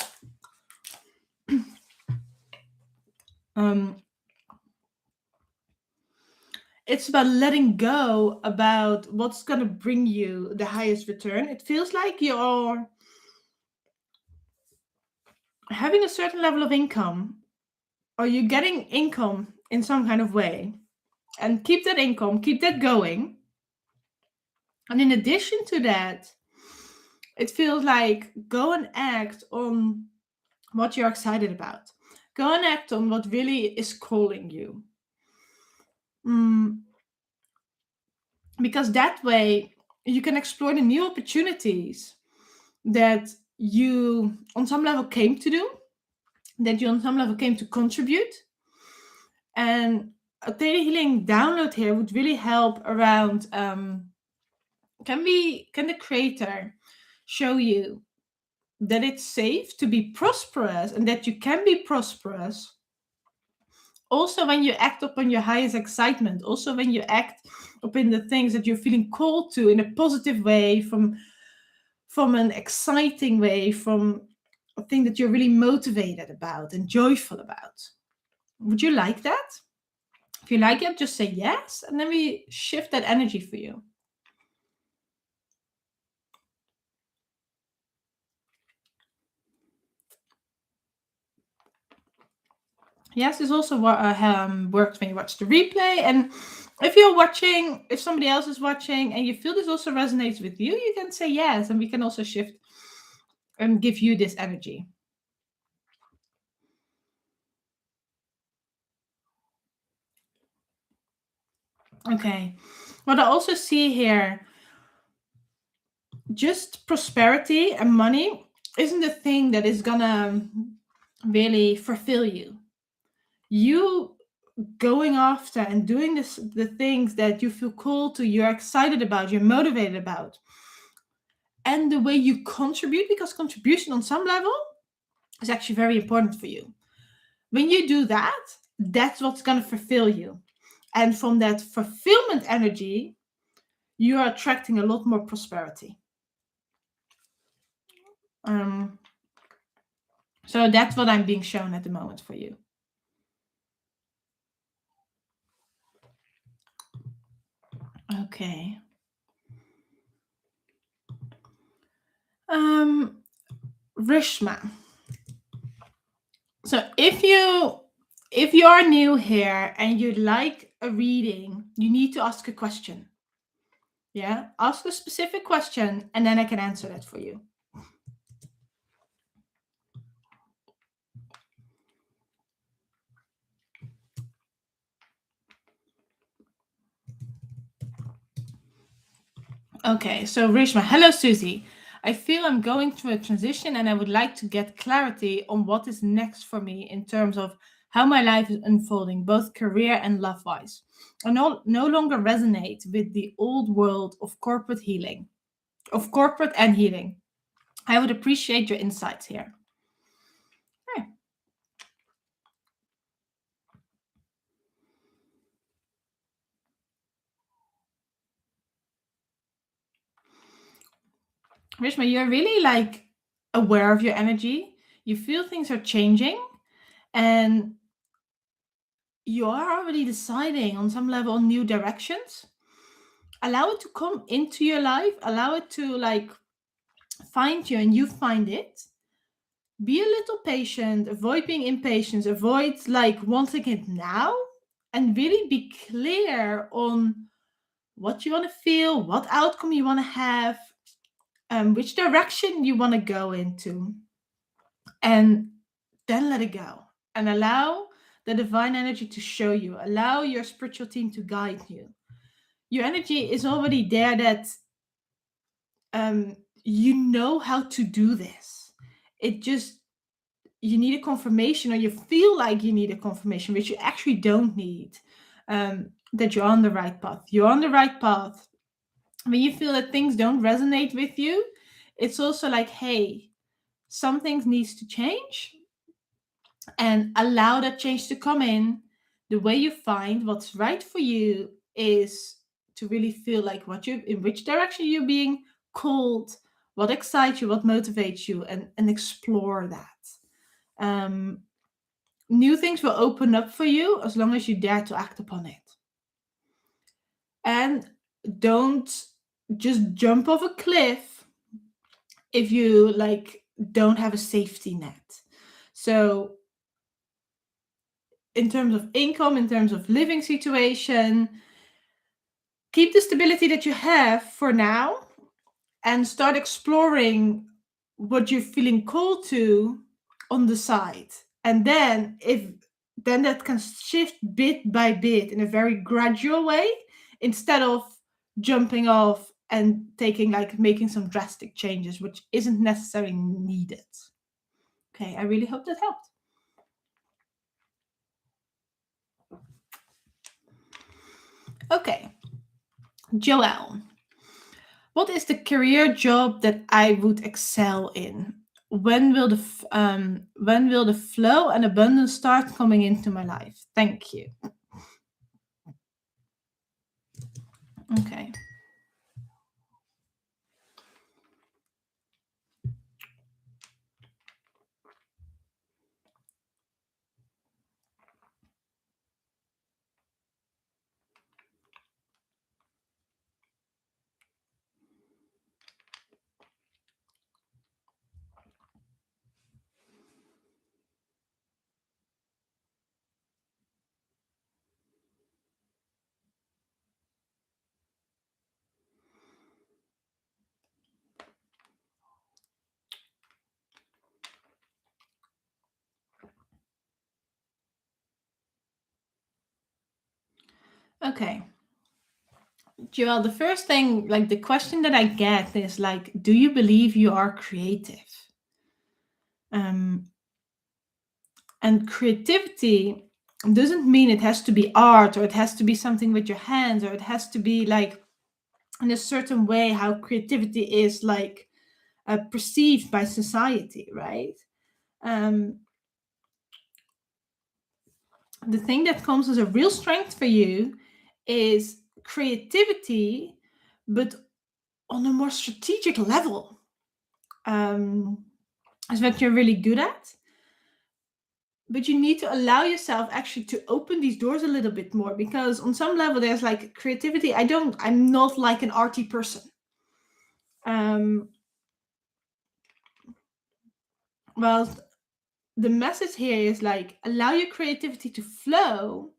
It's about letting go about what's going to bring you the highest return. It feels like you're having a certain level of income, or you're getting income in some kind of way, and keep that income, keep that going. And in addition to that, It feels like go and act on what you're excited about. Go and act on what really is calling you. Mm, because that way you can explore the new opportunities that you on some level came to do, that you on some level came to contribute. And a Theta Healing download here would really help around can the creator show you that it's safe to be prosperous and that you can be prosperous also when you act upon your highest excitement, also when you act upon the things that you're feeling called to in a positive way, from an exciting way, from a thing that you're really motivated about and joyful about. Would you like that? If you like it, just say yes, and then we shift that energy for you. Yes, this also works when you watch the replay. And if you're watching, if somebody else is watching and you feel this also resonates with you, you can say yes, and we can also shift and give you this energy. Okay. What I also see here, just prosperity and money isn't the thing that is gonna really fulfill you. You going after and doing the things that you feel called to, you're excited about, you're motivated about, and the way you contribute, because contribution on some level is actually very important for you. When you do that, that's what's going to fulfill you. And from that fulfillment energy, you are attracting a lot more prosperity. Um, so that's what I'm being shown at the moment for you. Okay. Rishma. So if you are new here and you'd like a reading, you need to ask a question. Yeah, ask a specific question and then I can answer that for you. Okay, so Rishma, hello Susie. I feel I'm going through a transition and I would like to get clarity on what is next for me in terms of how my life is unfolding, both career and love wise. I no longer resonate with the old world of corporate healing, of corporate and healing. I would appreciate your insights here. Okay. Rishma, you're really like aware of your energy. You feel things are changing and you are already deciding on some level on new directions. Allow it to come into your life, allow it to like find you and you find it. Be a little patient, avoid being impatient, avoid like wanting it now, and really be clear on what you want to feel, what outcome you want to have, which direction you want to go into, and then let it go and allow the divine energy to show you, allow your spiritual team to guide you. Your energy is already there that you know how to do this. It just, you need a confirmation or you feel like you need a confirmation, which you actually don't need, that you're on the right path. You're on the right path. When you feel that things don't resonate with you, it's also like, hey, some things needs to change, and allow that change to come in. The way you find what's right for you is to really feel like what you, in which direction you're being called, what excites you, what motivates you, and explore that. New things will open up for you as long as you dare to act upon it. And don't just jump off a cliff if you like don't have a safety net. So in terms of income, in terms of living situation, keep the stability that you have for now, and start exploring what you're feeling called to on the side. And then that can shift bit by bit in a very gradual way, instead of jumping off and making some drastic changes, which isn't necessarily needed. Okay, I really hope that helped. Okay, Joelle, what is the career job that I would excel in? When will the flow and abundance start coming into my life? Thank you. Okay. Okay. Joelle, the first thing, the question that I get is do you believe you are creative? And creativity doesn't mean it has to be art, or it has to be something with your hands, or it has to be in a certain way how creativity is perceived by society, right? The thing that comes as a real strength for you is creativity, but on a more strategic level. Is what you're really good at. But you need to allow yourself actually to open these doors a little bit more, because on some level there's creativity. I'm not an arty person. Well, the message here is allow your creativity to flow,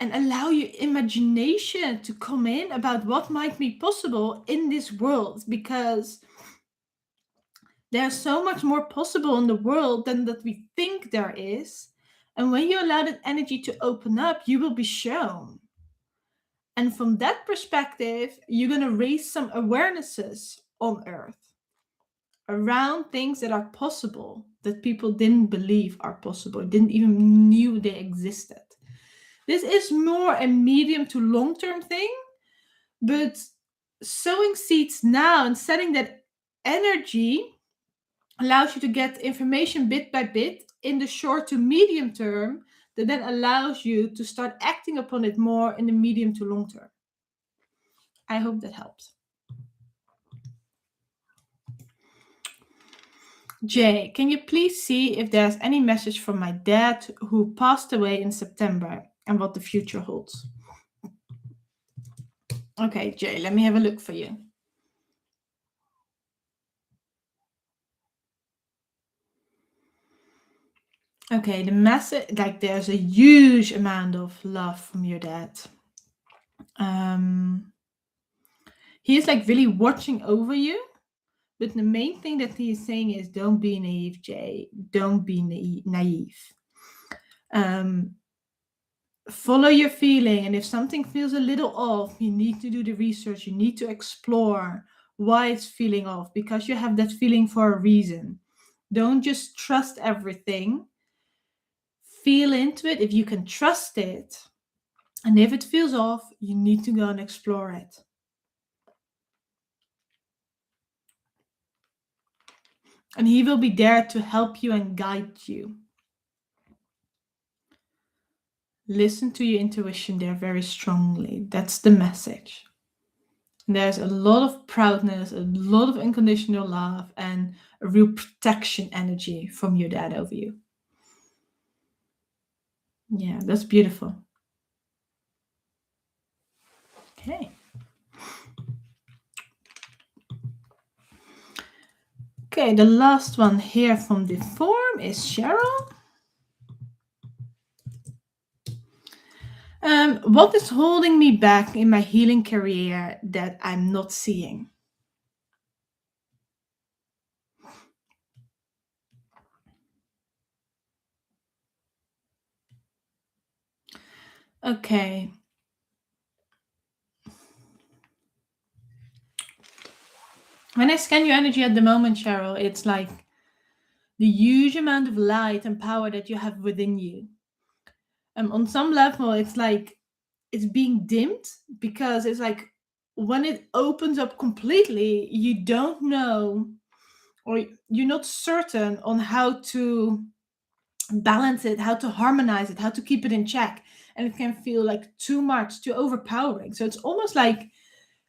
and allow your imagination to come in about what might be possible in this world, because there's so much more possible in the world than that we think there is. And when you allow that energy to open up, you will be shown. And from that perspective, you're going to raise some awarenesses on Earth around things that are possible, that people didn't believe are possible, didn't even knew they existed. This is more a medium to long-term thing, but sowing seeds now and setting that energy allows you to get information bit by bit in the short to medium term, that then allows you to start acting upon it more in the medium to long term. I hope that helps. Jay, can you please see if there's any message from my dad who passed away in September and what the future holds? Okay, Jay, let me have a look for you. Okay, the message, there's a huge amount of love from your dad. He is really watching over you, but the main thing that he is saying is don't be naive, Jay. Don't be naive. Follow your feeling, and if something feels a little off, you need to do the research. You need to explore why it's feeling off, because you have that feeling for a reason. Don't just trust everything. Feel into it if you can trust it. And if it feels off, you need to go and explore it. And he will be there to help you and guide you. Listen to your intuition there very strongly. That's the message. There's a lot of proudness, a lot of unconditional love, and a real protection energy from your dad over you. Yeah, that's beautiful. Okay. Okay, the last one here from the form is Cheryl. What is holding me back in my healing career that I'm not seeing? Okay. When I scan your energy at the moment, Cheryl, it's like the huge amount of light and power that you have within you. On some level, it's like it's being dimmed because it's like when it opens up completely, you don't know or you're not certain on how to balance it, how to harmonize it, how to keep it in check. And it can feel like too much, too overpowering. So it's almost like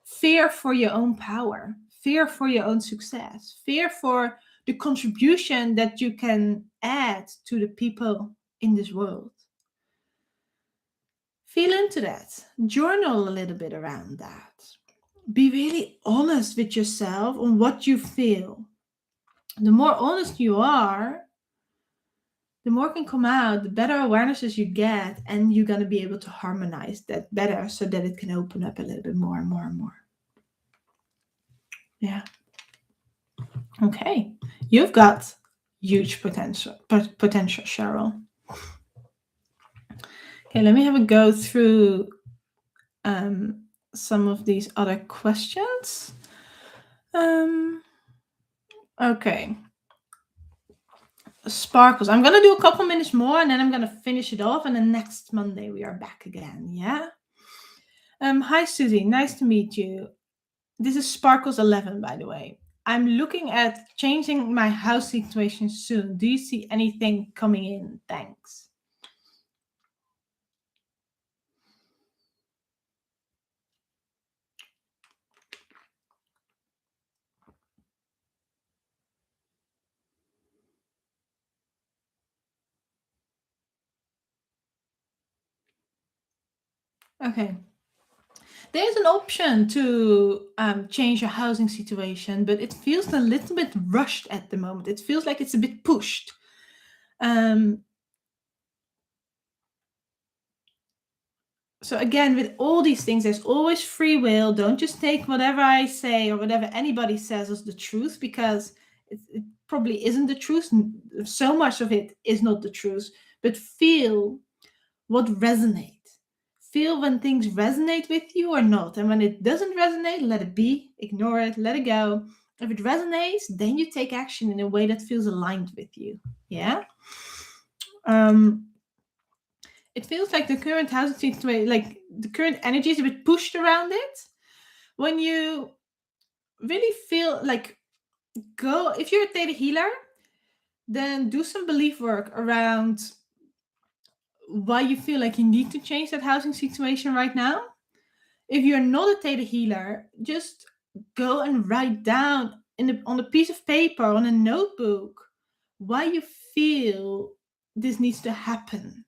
fear for your own power, fear for your own success, fear for the contribution that you can add to the people in this world. Feel into that. Journal a little bit around that. Be really honest with yourself on what you feel. The more honest you are, the more can come out, the better awarenesses you get, and you're going to be able to harmonize that better so that it can open up a little bit more and more and more. Yeah. Okay. You've got huge potential, Cheryl. Okay, let me have a go through some of these other questions. Okay. Sparkles. I'm going to do a couple minutes more and then I'm going to finish it off. And then next Monday we are back again. Yeah. Hi, Susie. Nice to meet you. This is Sparkles 11, by the way. I'm looking at changing my house situation soon. Do you see anything coming in? Thanks. Okay. There's an option to change your housing situation, but it feels a little bit rushed at the moment. It feels like it's a bit pushed. Um, so again, with all these things, there's always free will. Don't just take whatever I say or whatever anybody says as the truth, because it probably isn't the truth. So much of it is not the truth. But feel what resonates. Feel when things resonate with you or not. And when it doesn't resonate, let it be, ignore it, let it go. If it resonates, then you take action in a way that feels aligned with you. Yeah. It feels like the current housing situation, like the current energy is a bit pushed around it. When you really feel like go, if you're a theta healer, then do some belief work around why you feel like you need to change that housing situation right now. If you're not a theta healer, just go and write down on a piece of paper, on a notebook, why you feel this needs to happen.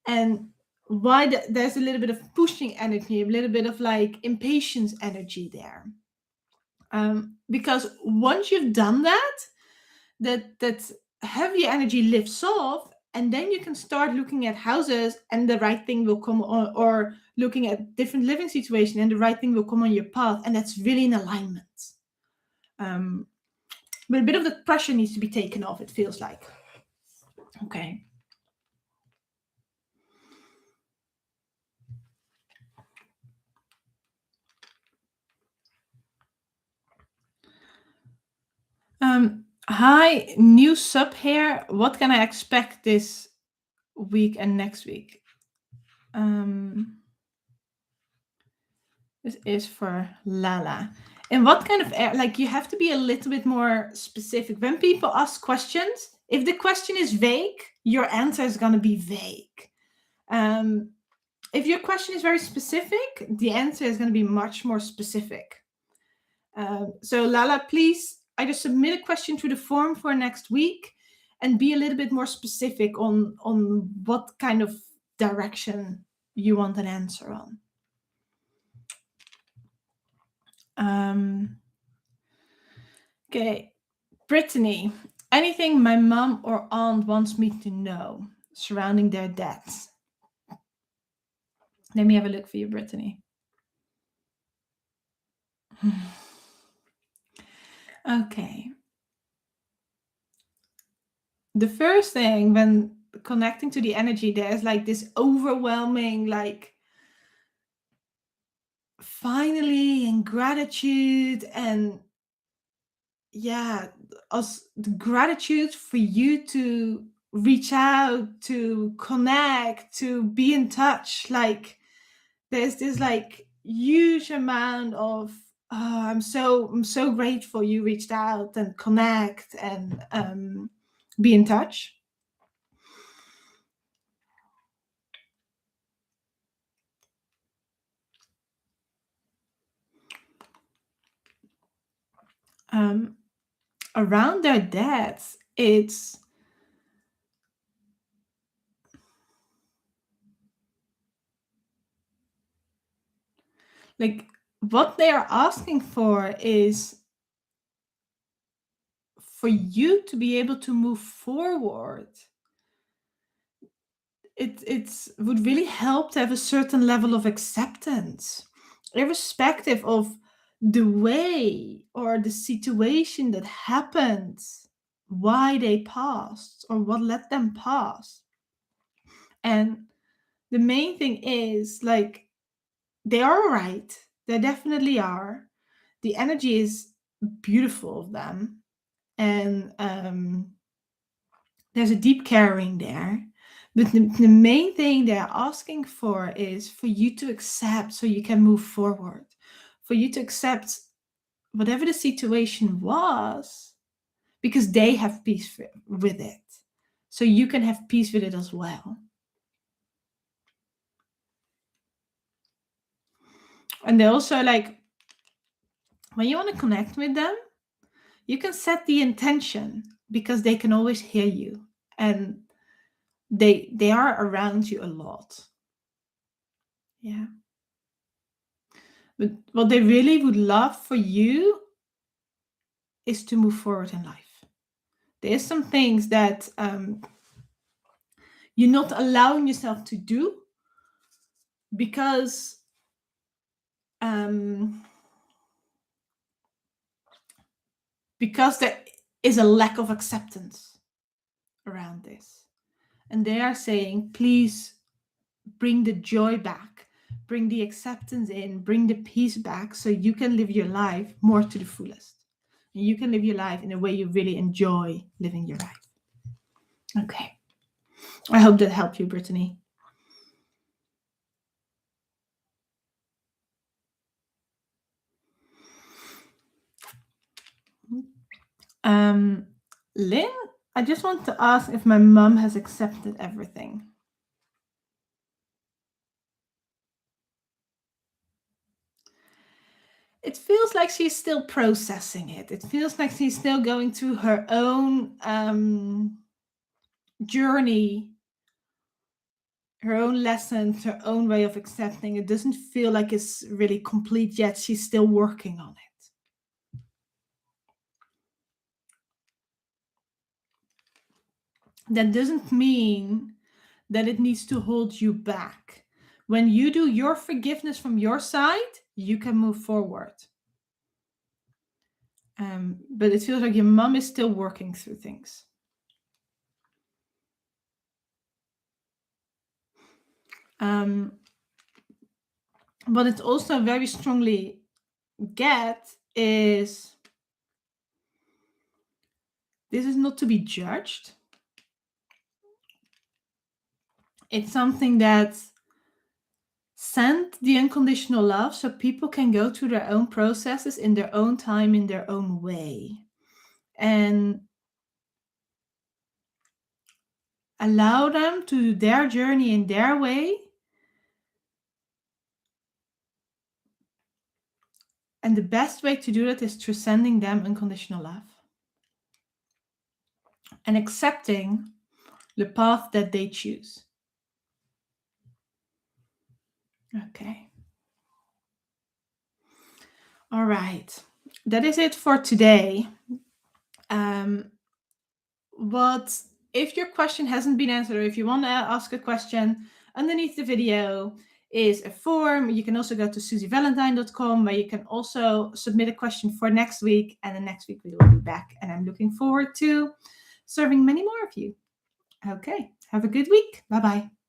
And why there's a little bit of pushing energy, a little bit of like impatience energy there. Because once you've done that heavy energy lifts off, and then you can start looking at houses and the right thing will come on, or looking at different living situation and the right thing will come on your path, and that's really in alignment. But a bit of the pressure needs to be taken off, it feels like. Okay. Hi, new sub here. What can I expect this week and next week? This is for Lala. And what kind of like you have to be a little bit more specific. When people ask questions, if the question is vague, your answer is going to be vague. If your question is very specific, the answer is going to be much more specific. So Lala, please either submit a question to the form for next week and be a little bit more specific on what kind of direction you want an answer on. Okay, Brittany, anything my mom or aunt wants me to know surrounding their deaths? Let me have a look for you, Brittany. Okay. The first thing when connecting to the energy, there's like this overwhelming, like, finally, and gratitude, and yeah, us the gratitude for you to reach out, to connect, to be in touch. Like, there's this like huge amount of I'm so grateful you reached out and connect and be in touch. um Around their deaths, it's like what they are asking for is for you to be able to move forward. It would really help to have a certain level of acceptance, irrespective of the way or the situation that happened, why they passed, or what let them pass. And the main thing is, like, they are all right. They definitely are. The energy is beautiful of them. And there's a deep caring there. But the main thing they're asking for is for you to accept so you can move forward, for you to accept whatever the situation was, because they have peace with it. So you can have peace with it as well. And they also, like, when you want to connect with them, you can set the intention because they can always hear you, and they are around you a lot. Yeah. But what they really would love for you is to move forward in life. There's some things that you're not allowing yourself to do because um, because there is a lack of acceptance around this. And they are saying, please bring the joy back, bring the acceptance in, bring the peace back so you can live your life more to the fullest. And you can live your life in a way you really enjoy living your life. Okay. I hope that helped you, Brittany. Lynn, I just want to ask if my mom has accepted everything. It feels like she's still processing it. It feels like she's still going through her own journey, her own lessons, her own way of accepting. It doesn't feel like it's really complete yet. She's still working on it. That doesn't mean that it needs to hold you back. When you do your forgiveness from your side, you can move forward. But it feels like your mom is still working through things. What it also very strongly get is this is not to be judged. It's something that send the unconditional love so people can go through their own processes in their own time, in their own way. And allow them to do their journey in their way. And the best way to do that is through sending them unconditional love and accepting the path that they choose. Okay. All right. That is it for today. What if your question hasn't been answered, or if you want to ask a question underneath the video, is a form. You can also go to susievalentine.com, where you can also submit a question for next week. And then next week we will be back. And I'm looking forward to serving many more of you. Okay, have a good week. Bye-bye.